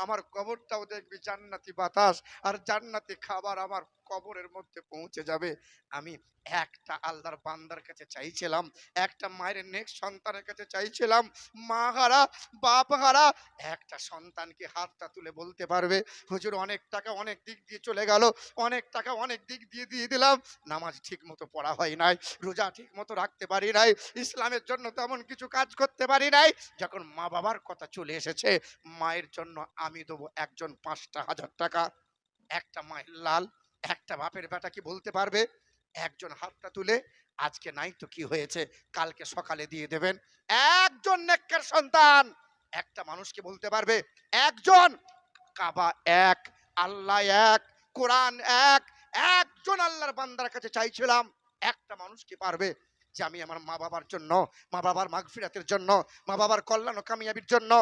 আমার কবরটাও দেখবি জান্নাতি বাতাস আর জান্নাতি খাবার আমার কবরের মধ্যে পৌঁছে যাবে। আমি একটা আল্লাহর বান্দার কাছে চাইছিলাম, একটা মায়ের নেক্সট সন্তানের কাছে চাইছিলাম, মা হারা বাপ হারা একটা সন্তানকে হাতটা তুলে বলতে পারবে, হুজুর অনেক টাকা অনেক দিক দিয়ে চলে গেল, অনেক টাকা অনেক দিক দিয়ে দিয়ে দিলাম, নামাজ ঠিক মতো পড়া হয় নাই, রোজা ঠিক মতো রাখতে পারি নাই, ইসলামের জন্য তেমন কিছু কাজ করতে পারি নাই। যখন মা বাবার কথা চলে এসেছে, মায়ের জন্য আমি দেবো একজন 5,000 টাকা। একটা মায়ের লাল, একটা বাপের বেটা কি বলতে পারবে? একজন হাতটা তুলে, আজকে নাই তো কি হয়েছে, কালকে সকালে দিয়ে দেবেন। একজন নেককার সন্তান একটা মানুষকে বলতে পারবে? একজন। কাবা এক, আল্লাহ এক, কোরআন এক, একজন আল্লাহর বান্দার কাছে চাইছিলাম, একটা মানুষ কি পারবে যে আমি আমার মা বাবার জন্য, মা বাবার মাগফিরাতের জন্য, মা বাবার কল্যাণ ও কামিয়াবির জন্য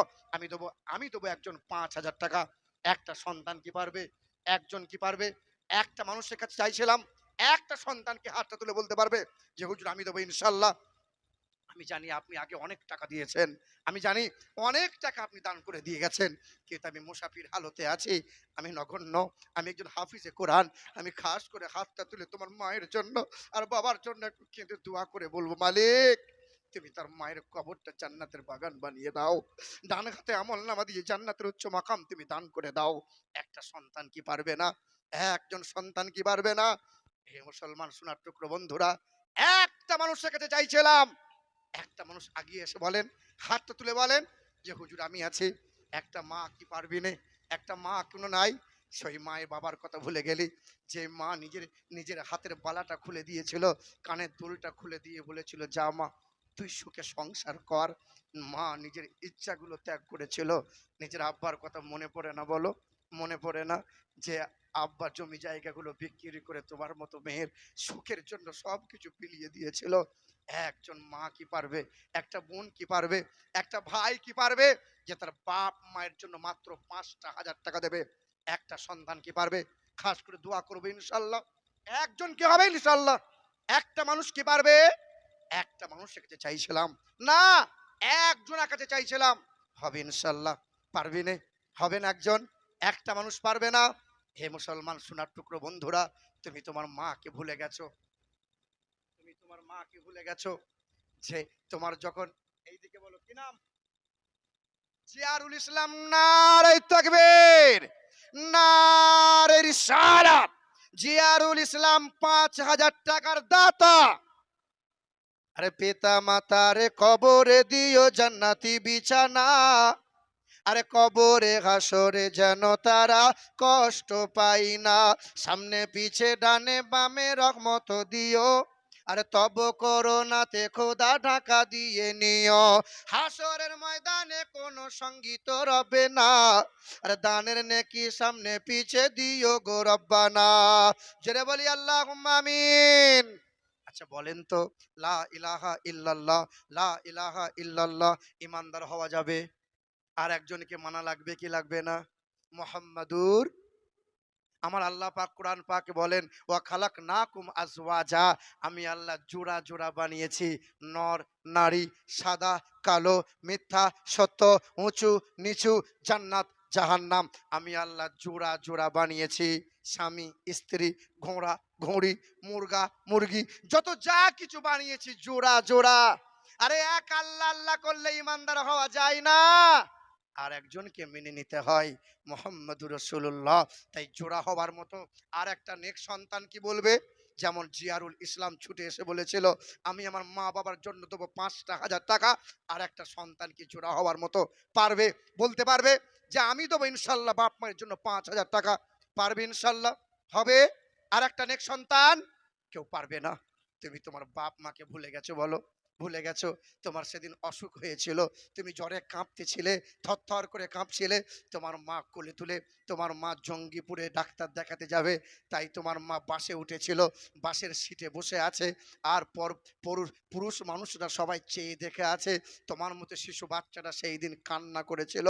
আমি দেবো একজন 5,000 টাকা। একটা সন্তান কি পারবে? একজন কি পারবে? একটা মানুষের কাছে চাইছিলাম, একটা সন্তানকে হাতটা তুলে বলতে পারবে যে হুজুর আমি দেবো ইনশাল্লাহ। আমি জানি আপনি আগে অনেক টাকা দিয়েছেন, আমি জানি অনেক টাকা আপনি দান করে দিয়ে গেছেন, কিন্তু আমি মুসাফির হালতে আছি, আমি নগণ্য, আমি একজন হাফিজে কোরআন, আমি খাস করে হাতটা তুলে তোমার মায়ের জন্য আর বাবার জন্য একটু কেঁদে দোয়া করে বলবো, মালিক তুমি তার মায়ের কবরটা জান্নাতের বাগান বানিয়ে দাও, ডান হাতে আমল নামা দিয়ে জান্নাতের উচ্চ মাকাম তুমি দান করে দাও। একটা সন্তান কি পারবে না? একজন সন্তান কি পারবে না? হে মুসলমান সোনার টুকরো বন্ধুরা, একটা মানুষের কাছে চাইছিলাম, একটা মানুষ আগিয়ে এসে বলেন, হাতটা তুলে বলেন যে হুজুর আমি আছি। একটা মা কি পারবি না? একটা মা কোনো নাই? সেই মায়ের বাবার কথা ভুলে গেলি, যে মা নিজের নিজের হাতের বালাটা খুলে দিয়েছিল, কানের দুলটা খুলে দিয়ে বলেছিল যা মা তুই সুখে সংসার কর। মা নিজের ইচ্ছাগুলো ত্যাগ করেছিল, নিজের আব্বার কথা মনে পড়ে না? বলো, মনে পড়ে না? যে আব্বা জমি জায়গাগুলো বিক্রি করে তোমার মতো মেয়ের সুখের জন্য সব কিছু বিলিয়ে দিয়েছিল। একজন মা কি পারবে? একটা বোন কি পারবে? একটা ভাই কি পারবে যে তার বাপ মায়ের জন্য মাত্র 5,000 টাকা দেবে? একটা সন্তান কি পারবে? খাস করে দোয়া করবে ইনশাল্লাহ। একজন কি হবে ইনশাল্লাহ? একটা মানুষ কি পারবে? একটা মানুষের কাছে চাইছিলাম না, একজনের কাছে চাইছিলাম, হবে ইনশাল্লাহ। পারবি না? হবে না একজন, একটা মানুষ পারবে না? হে মুসলমান সোনার টুকরো বন্ধুরা, তুমি তোমার মাকে ভুলে গেছো, তুমি তোমার মাকে ভুলে গেছো, যে তোমার যখন, এইদিকে বলো কি নাম, জিয়ারুল ইসলাম, নারে তাকবীর, নারে রিসালাত। জিয়ারুল ইসলাম 5,000 টাকার দাতা। আরে পিতা মাতারে কবরে দিও জান্নাতি বিছানা, আরে কবরে হাসরে যেন তারা কষ্ট পাই না, সামনে পিছে ডানে বামে রহমত দিও, আরে তব করোনাতে খোদা ঢাকা দিয়ে নিও, হাসরের ময়দানে কোনো সঙ্গীত রবে না, আরে দানের নেকি সামনে পিছে দিও গো রব্বানা। জোরে বলি আল্লাহুম্মা আমিন। আচ্ছা বলেন তো, লা ইলাহা ইল্লাল্লাহ, লা ইলাহা ইল্লাল্লাহ ইমানদার হওয়া যাবে? আর একজনকে মানা লাগবে কি লাগবে না? মুহাম্মাদুর, আমার আল্লাহ পাক কোরআন পাকে বলেন ওয়া খালাকনাকুম আজওয়াজা, আমি আল্লাহ জোড়া জোড়া বানিয়েছি, নর নারী, সাদা কালো, মিথ্যা সত্য, উঁচু নিচু, জান্নাত জাহান্নাম, আমি আল্লাহ জোড়া জোড়া বানিয়েছি। স্বামী স্ত্রী, ঘোড়া ঘোড়ি, মুরগা মুরগি, যত যা কিছু বানিয়েছি জোড়া জোড়া। আরে এক আল্লাহ আল্লাহ করলে ইমানদার হওয়া যায় না, আর একজনকে মেনে নিতে হয়, মোহাম্মদুর রাসূলুল্লাহ। তাই জোড়া হবার মতো আর একটা নেক সন্তান কি বলবে যেমন জিয়ারুল ইসলাম ছুটে এসে বলেছিল, আমি আমার মা বাবার জন্য দেবো 5,000 টাকা, আর একটা সন্তান কি জোড়া হওয়ার মতো পারবে? বলতে পারবে যে আমি দেবো ইনশাল্লাহ বাপ মায়ের জন্য 5,000 টাকা? পারবে ইনশাল্লাহ? হবে? আর একটা নেক সন্তান? কেউ পারবে না। তুমি তোমার বাপ মাকে ভুলে গেছো বলো? ভুলে গেছো? তোমার সেদিন অসুখ হয়েছিল, তুমি জ্বরে কাঁপতেছিলে, থরথর করে কাঁপছিলে, তোমার মা কোলে তুলে, তোমার মা জঙ্গিপুরে ডাক্তার দেখাতে যাবে, তাই তোমার মা বাসে উঠেছিল, বাসের সিটে বসে আছে, আর পুরুষ মানুষরা সবাই চেয়ে দেখে আছে, তোমার মতো শিশু বাচ্চাটা সেই দিন কান্না করেছিল।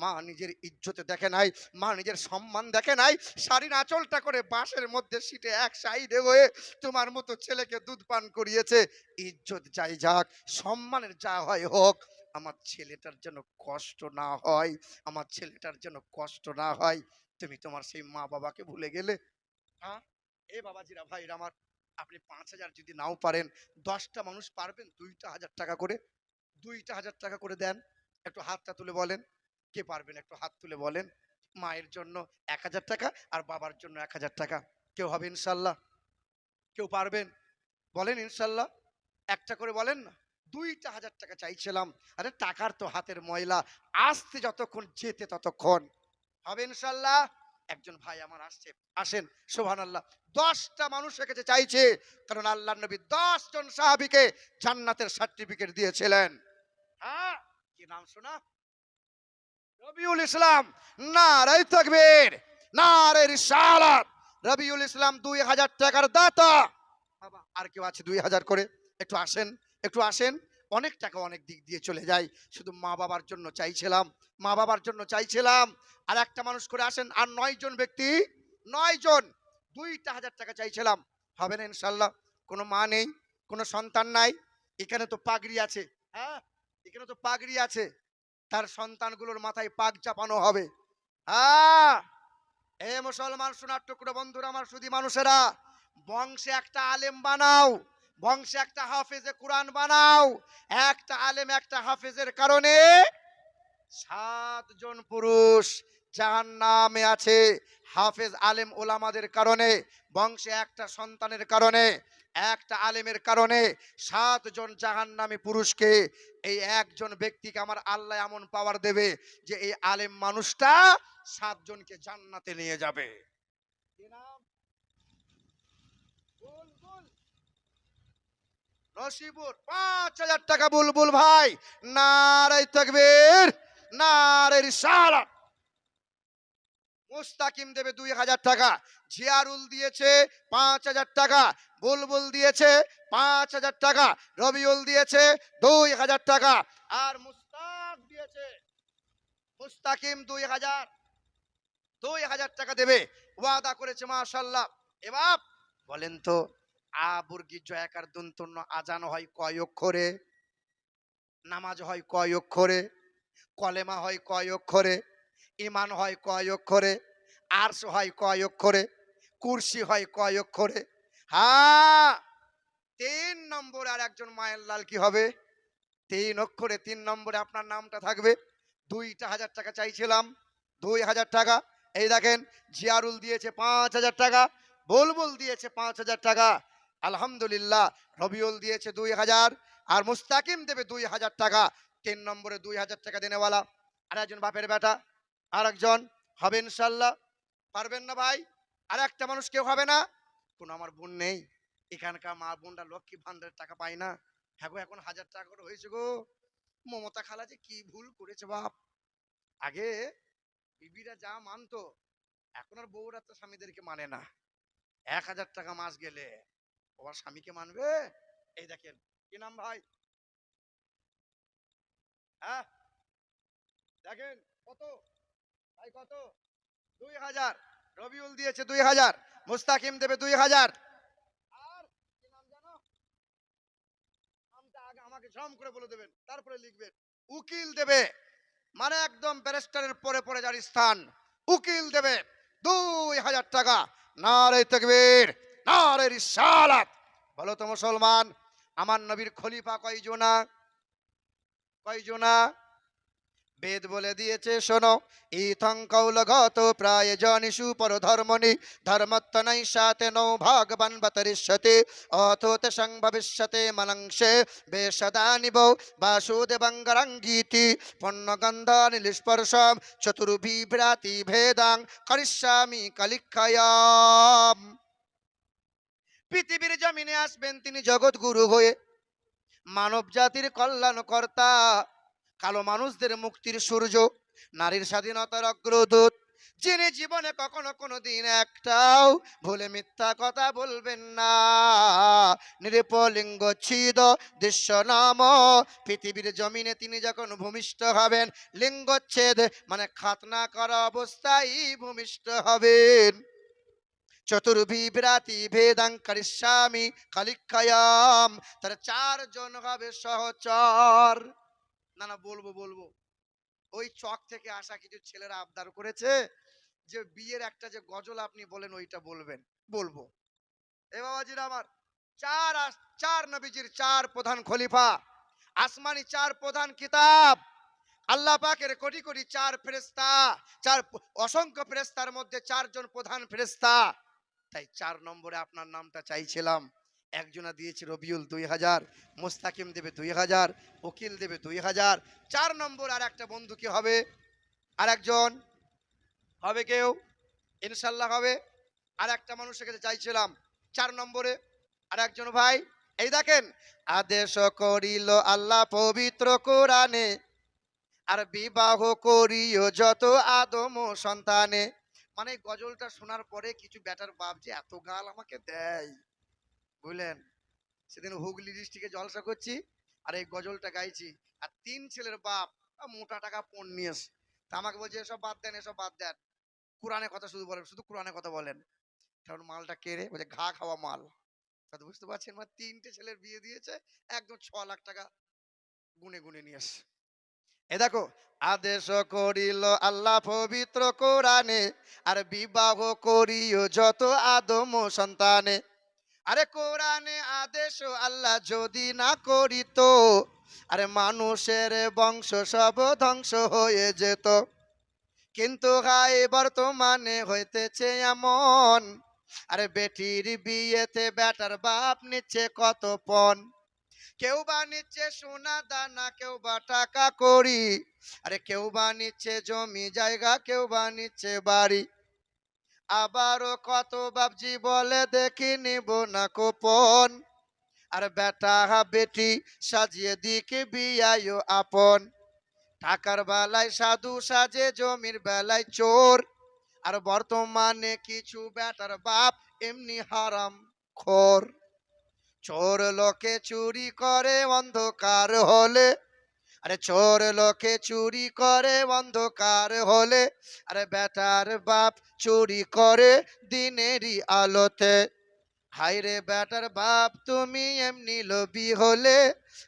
মা নিজের ইজ্জতে দেখে নাই, মা নিজের সম্মান দেখে নাই, শাড়ির আঁচলটা করে বাসের মধ্যে সিটে এক সাইডে হয়ে তোমার মতো ছেলেকে দুধ পান করিয়েছে। ইজ্জত যাই যাক, সম্মানের যা হয় হোক, আমার ছেলেটার যেন কষ্ট না হয়, আমার ছেলেটার যেন কষ্ট না হয়। তুমি তোমার সেই মা বাবাকে ভুলে গেলে। হ্যাঁ, এ বাবাজিরা ভাইরা আমার, আপনি 5,000 যদি নাও পারেন, 10টা মানুষ পারবেন 2টা হাজার টাকা করে, 2টা হাজার টাকা করে দেন। একটু হাতটা তুলে বলেন, কে পারবেন? একটু হাত তুলে বলেন। মায়ের জন্য 1,000 টাকা আর বাবার জন্য 1,000 টাকা। কেউ হবে ইনশাল্লাহ? কেউ পারবেন? বলেন ইনশাল্লাহ। একটা করে বলেন না। 2টা হাজার টাকা চাইছিলাম। আরে টাকার তো হাতের ময়লা, আসতে যতক্ষণ যেতে ততক্ষণ। হবে ইনশাল্লাহ? একজন ভাই আমার আসছে, আসেন। সুবহানাল্লাহ। 10টা মানুষ এসেছে চাইছে, কারণ আল্লাহর নবী 10 জন সাহাবীকে জান্নাতের সার্টিফিকেট দিয়েছিলেন। হ্যাঁ, কি নাম শোনা? রবিউল ইসলাম। নারে তাকবীর, নারে রিসালাত। রবিউল ইসলাম 2,000 টাকার দাতা। বাবা, আর কেউ আছে 2,000 করে? একটু আসেন, একটু আসেন। অনেক টাকা অনেক দিক দিয়ে চলে যায়, শুধু মা বাবার জন্য চাইছিলাম, মা বাবার জন্য চাইছিলাম। আর একটা মানুষ করে আসেন। আর 9 জন ব্যক্তি, 9 জন, 2টা হাজার টাকা চাইছিলাম। হবে না ইনশাল্লাহ? কোনো মা নেই, কোনো সন্তান নাই, এখানে তো পাগড়ি আছে। হ্যাঁ, এখানে তো পাগড়ি আছে, তার সন্তানগুলোর মাথায় পাগ চাপানো হবে। হ্যাঁ, এ মুসলমান সোনার টুকরো বন্ধুরা আমার, শুধু মানুষেরা, বংশে একটা আলেম বানাও, বংশে একটা হাফেজে কোরআন বানাও। একটা আলেম একটা হাফেজের কারণে 7 জন পুরুষ জাহান্নামে আছে। হাফেজ আলেম ওলামাদের কারণে, বংশে একটা সন্তানের কারণে, একটা আলেমের কারণে 7 জন জাহান্নামী পুরুষকে, এই একজন ব্যক্তিকে আমার আল্লাহ এমন পাওয়ার দেবে যে এই আলেম মানুষটা 7 জনকে জান্নাতে নিয়ে যাবে। কি নাম? বুলবুল নসিবুর। 5,000 টাকা বুলবুল ভাই। নারে তাকবীর, নারে রিসালাত। মুস্তাকিম দেবে 2,000 টাকা, জিয়ারুল দিয়েছে 5,000 টাকা, বুলবুল দিয়েছে 5,000 টাকা, রবিউল দিয়েছে 2,000 টাকা, আর মুস্তাক দিয়েছে, মুস্তাকিম 2,000 টাকা দেবে, ওয়াদা করেছে মাশাআল্লাহ। এবার বলেন তো, আবুর্গি জয়াকার দন্তন্য আজান হয় কয় অক্ষরে? নামাজ হয় কয় অক্ষরে? কলেমা হয় কয় অক্ষরে? ইমান হয় কয় অক্ষরে? আরশ হয় কয় অক্ষরে? কুরসি হয় কয় অক্ষরে? হ্যাঁ, 3 নম্বরে আর একজন মায়ের লাল কি হবে? 3 অক্ষরে 3 নম্বরে আপনার নামটা থাকবে। 2টা হাজার টাকা চাইছিলাম, 2,000 টাকা। এই দেখেন, জিয়ারুল দিয়েছে 5,000 টাকা, বুলবুল দিয়েছে 5,000 টাকা, আলহামদুলিল্লাহ। রবিউল দিয়েছে 2,000, আর মুস্তাকিম দেবে 2,000 টাকা। 3 নম্বরে 2,000 টাকা দেনেওয়ালা আর একজন বাপের বেটা, আর একজন। হবে ইনশাল্লাহ? পারবেন না ভাই? আর একটা মানুষ কেউ হবে না? কোন আমার বোন নেই? এখানকার মা বোনরা লক্ষ্মী ভান্ডারের টাকা পায় না? হ্যাঁ গো, এখন 1,000 টাকা করে হয়েছে গো। মমতা খালা যে কি ভুল করেছে বাপ। আগে বিবিরা যা মানতো, এখন আর বউরা তো স্বামীদেরকে মানে না। 1,000 টাকা মাস গেলে ওর স্বামীকে মানবে? এই দেখেন, কি নাম ভাই? হ্যাঁ, দেখেন কত ভাই, কত? 2,000। রবিউল দিয়েছে 2,000, মুস্তাকিম দেবে 2,000। আর কি নাম জানো? নামটা আগে আমাকে ঝম করে বলে দেবেন, তারপরে লিখবেন। উকিল দেবে, মানে একদম ব্যারিস্টারের পরে পরে যার স্থান, উকিল দেবে 2,000 টাকা। নারে তাকবীর, নারে রিসালাত। বলো তো মুসলমান, আমার নবীর খলিফা কয়জনা? কয়জনা? বেদ বলে দিয়েছে শোনো, ইথং কৌলগত প্রায়জনিষু পরধর্মণি ধর্মত্তনৈ সাতে নৌ ভাগবান বতরিষ্যতে অথোত সং ভবিষ্যতে মনংসে বেশদানিব বাসুদেবঙ্গরঙ্গীতি পণ্যগন্ধানি নিষ্পর্শম চতুর্বিভ্রাতি ভেদাং করিষ্যামি কলিক্ষয়াম। পৃথিবীর জমিনে আসবেন তিনি জগৎ গুরু হয়ে, মানব জাতির কল্যাণকর্তা, কালো মানুষদের মুক্তির সূর্য, নারীর স্বাধীনতার অগ্রদূত, যিনি জীবনে কখনো কোনোদিন একটাও ভুলে মিথ্যা কথা বলবেন না। নিরপলিঙ্গ ছিদ দৃশ্য নাম, পৃথিবীর জমিনে তিনি যখন ভূমিষ্ঠ হবেন, লিঙ্গচ্ছেদ মানে খাতনা করা অবস্থায় ভূমিষ্ঠ হবেন। চতুর্বিভ্রাতি ভেদাং করিষ্যামি কলিক্ষয়াম, তার চারজন হবে সহচর। না না, বলবো বলবো। ওই চক থেকে আসা কিছু ছেলেরা আবদার করেছে যে বিয়ের একটা যে গজল আপনি বলেন ওইটা বলবেন, বলবো। এ বাবাজিরা আমার, চার নবীজির চার প্রধান খলিফা, আসমানি চার প্রধান কিতাব, আল্লাহ পাকের কোটি কোটি চার ফেরেশতা, অসংখ্য ফেরেশতার মধ্যে চারজন প্রধান ফেরেশতা। তাই 4 নম্বরে আপনার নামটা চাইছিলাম। একজনা দিয়েছে রবিউল 2000, মুস্তাকিম দেবে 2000, উকিল দেবে 2000। 4 নম্বর আর একটা বন্ধু কি হবে? আর একজন হবে কেউ? ইনশাল্লাহ হবে। আর একটা মানুষের কাছে চাইছিলাম 4 নম্বরে আর একজন ভাই। এই দেখেন, আদেশ করিল আল্লাহ পবিত্র কোরআনে, আর বিবাহ করিও যত আদম সন্তানে। মানে গজলটা শোনার পরে কিছু ব্যাটার বাপ যে এত গাল আমাকে দেয়, বুঝলেন। সেদিন হুগলি ডিস্ট্রিক্টে জলসা করছি আর এই গজলটা গাইছি, আর 3 ছেলের বাপ মোটা টাকা পণ নিয়ে এসে তা আমাকে বলছে এসব বাদ দেন, এসব বাদ দেন, কোরআনে কথা শুধু বলেন, শুধু কোরআনে কথা বলেন। কারণ মালটা কেড়ে বলছে ঘা খাওয়া মাল। তা তো বুঝতে পারছেন, মানে 3টে ছেলের বিয়ে দিয়েছে, একদম 6 লাখ টাকা গুনে গুনে নিয়ে এসে। এ দেখো, আদেশ করিল আল্লাহ পবিত্র কোরআনে, আর বিবাহ করিও যত আদম সন্তানে। আরে কোরআনে আদেশ আল্লাহ যদি না করিত, আরে মানুষের বংশ সব ধ্বংস হয়ে যেত। কিন্তু হাই বর্তমানে হইতেছে এমন, আরে বেটির বিয়েতে বেটার বাপ নিচ্ছে কত পণ। কেউ বা নিচ্ছে সোনা দানা, কেউ বা টাকা করি, আরে কেউ বা নিচ্ছে জমি জায়গা, কেউ বা নিচ্ছে বাড়ি। আবারও কত বাপজি বলে দেখি নিব না কোপন, আর বেটা বেটি সাজিয়ে দিকে বিয়ায় আপন। টাকার বেলায় সাধু সাজে, জমির বেলায় চোর, আর বর্তমানে কিছু বেটার বাপ এমনি হারাম খোর। চোর লোকে চুরি করে অন্ধকার হলে, আরে চোর লোকে চুরি করে অন্ধকার হলে, আরে বেটার বাপ চুরি করে দিনেরই আলোতে। হাইরে বেটার বাপ তুমি এমনি লোভী হলে,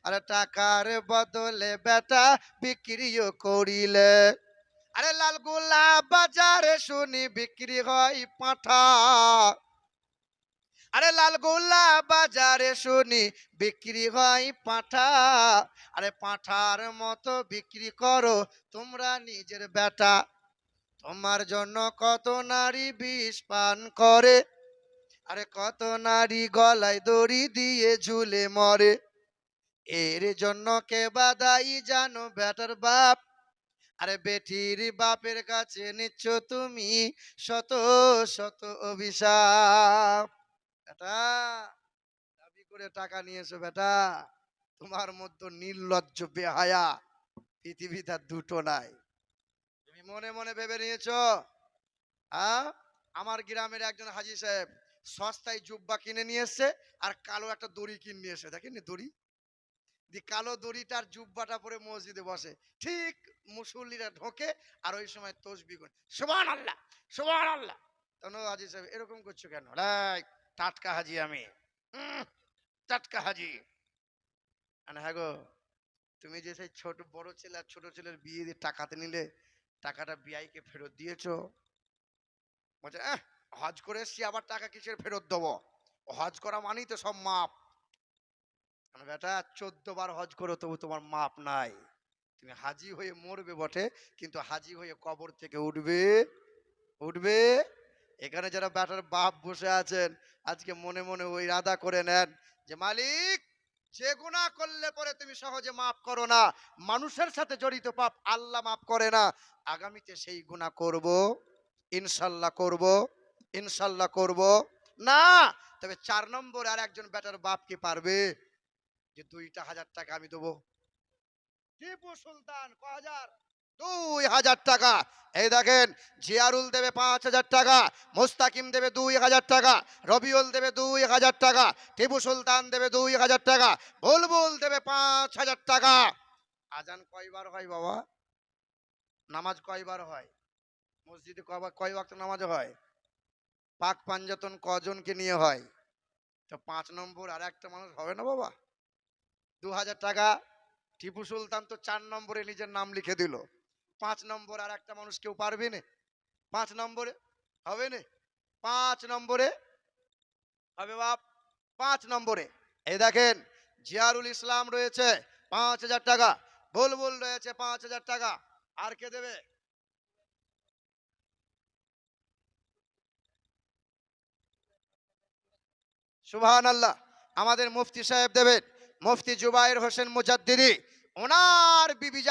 আরে টাকার বদলে বেটা বিক্রিও করিলে। আরে লাল গোলাপ বাজারে শুনি বিক্রি হয় পাঁঠা, আরে লাল গোলাপ বাজারে শুনি বিক্রি হয় পাঁঠা। আরে পাঁঠার মতো বিক্রি করো তোমরা নিজের বেটা। তোমার জন্য কত নারী বিষ পান করে, আরে কত নারী গলায় দড়ি দিয়ে ঝুলে মরে। এর জন্য কে বা দায়ী জানো বেটার বাপ, আরে বেটির বাপের কাছে নিচ্ছ তুমি শত শত অভিশাপ। বেটা দাবি করে টাকা নিয়েছো বেটা, তোমার মধ্যে নির্লজ্জ বেহায়া পৃথিবীতে আর দুটো নাই। তুমি মনে মনে ভেবে নিয়েছো। আমার গ্রামের একজন হাজি সাহেব সস্তায় জুব্বা কিনে নিয়ে এসছে, আর কালো একটা দড়ি কিনে নিয়ে এসে, দেখেন দড়ি দি কালো দড়িটার জুব্বাটা পরে মসজিদে বসে, ঠিক মুসল্লিরা ঢোকে আর ওই সময় তসবিহ করে সুবহানাল্লাহ সুবহানাল্লাহ। তখন হাজি সাহেব এরকম করছো কেন? টাটকা হাজি আমি, টাটকা হাজি। হ্যাঁ গো, তুমি যে সেই ছোট বড় ছেলে আর ছোট ছেলের বিয়ে দিয়ে টাকাতে নিলে, টাকাটা বিআইকে ফেরত দিয়েছো? বলছে হজ করে এসছি, আবার টাকা কিসের ফেরত দেবো? হজ করা মানেই তো সব মাপ। বেটা 14 বার হজ করো তবু তোমার মাপ নাই। তুমি হাজি হয়ে মরবে বটে, কিন্তু হাজি হয়ে কবর থেকে উঠবে, উঠবে। এখানে যারা ব্যাটার বাপ বসে আছেন, আজকে মনে মনে ওই ইরাদা করে নেন যে মালিক, যে গুনাহ করলে পরে তুমি সহজে মাফ করো না, মানুষের সাথে জড়িত পাপ আল্লাহ মাফ করে না, আগামীতে সেই গুনাহ করব, ইনশাল্লাহ করব, ইনশাল্লাহ করব না। তবে 4 নম্বর আর একজন ব্যাটার বাপ কি পারবে যে 2,000 টাকা আমি দেবো? টিপু সুলতান ক হাজার? 2,000 টাকা। এই দেখেন, জিয়ারুল দেবে 5,000 টাকা, মোস্তাকিম দেবে 2,000 টাকা, রবিউল দেবে 2,000 টাকা, টিপু সুলতান দেবে 2,000 টাকা, বুলবুল দেবে 5,000 টাকা। আজান কয়বার হয় বাবা? নামাজ কয়বার হয়? মসজিদে কয় ওয়াক্ত নামাজ হয়? পাক পাঞ্জাতন কজনকে নিয়ে হয়? তো 5 নম্বর আর একটা মানুষ হবে না বাবা? 2,000 টাকা। টিপু সুলতান তো 4 নম্বরে নিজের নাম লিখে দিল, 5 নম্বর আর একটা মানুষ কেউ পারবে না? 5 নম্বরে হবে না? 5 নম্বরে হবে বাপ, 5 নম্বরে। এই দেখেন, জিয়ারুল ইসলাম রয়েছে 5,000 টাকা, বুলবুল রয়েছে 5,000 টাকা। আর কে দেবে? সুবহানাল্লাহ। আমাদের মুফতি সাহেব দেবেন, মুফতি জুবায়ের হোসেন মুজাদ্দিদি। ওনার বিবি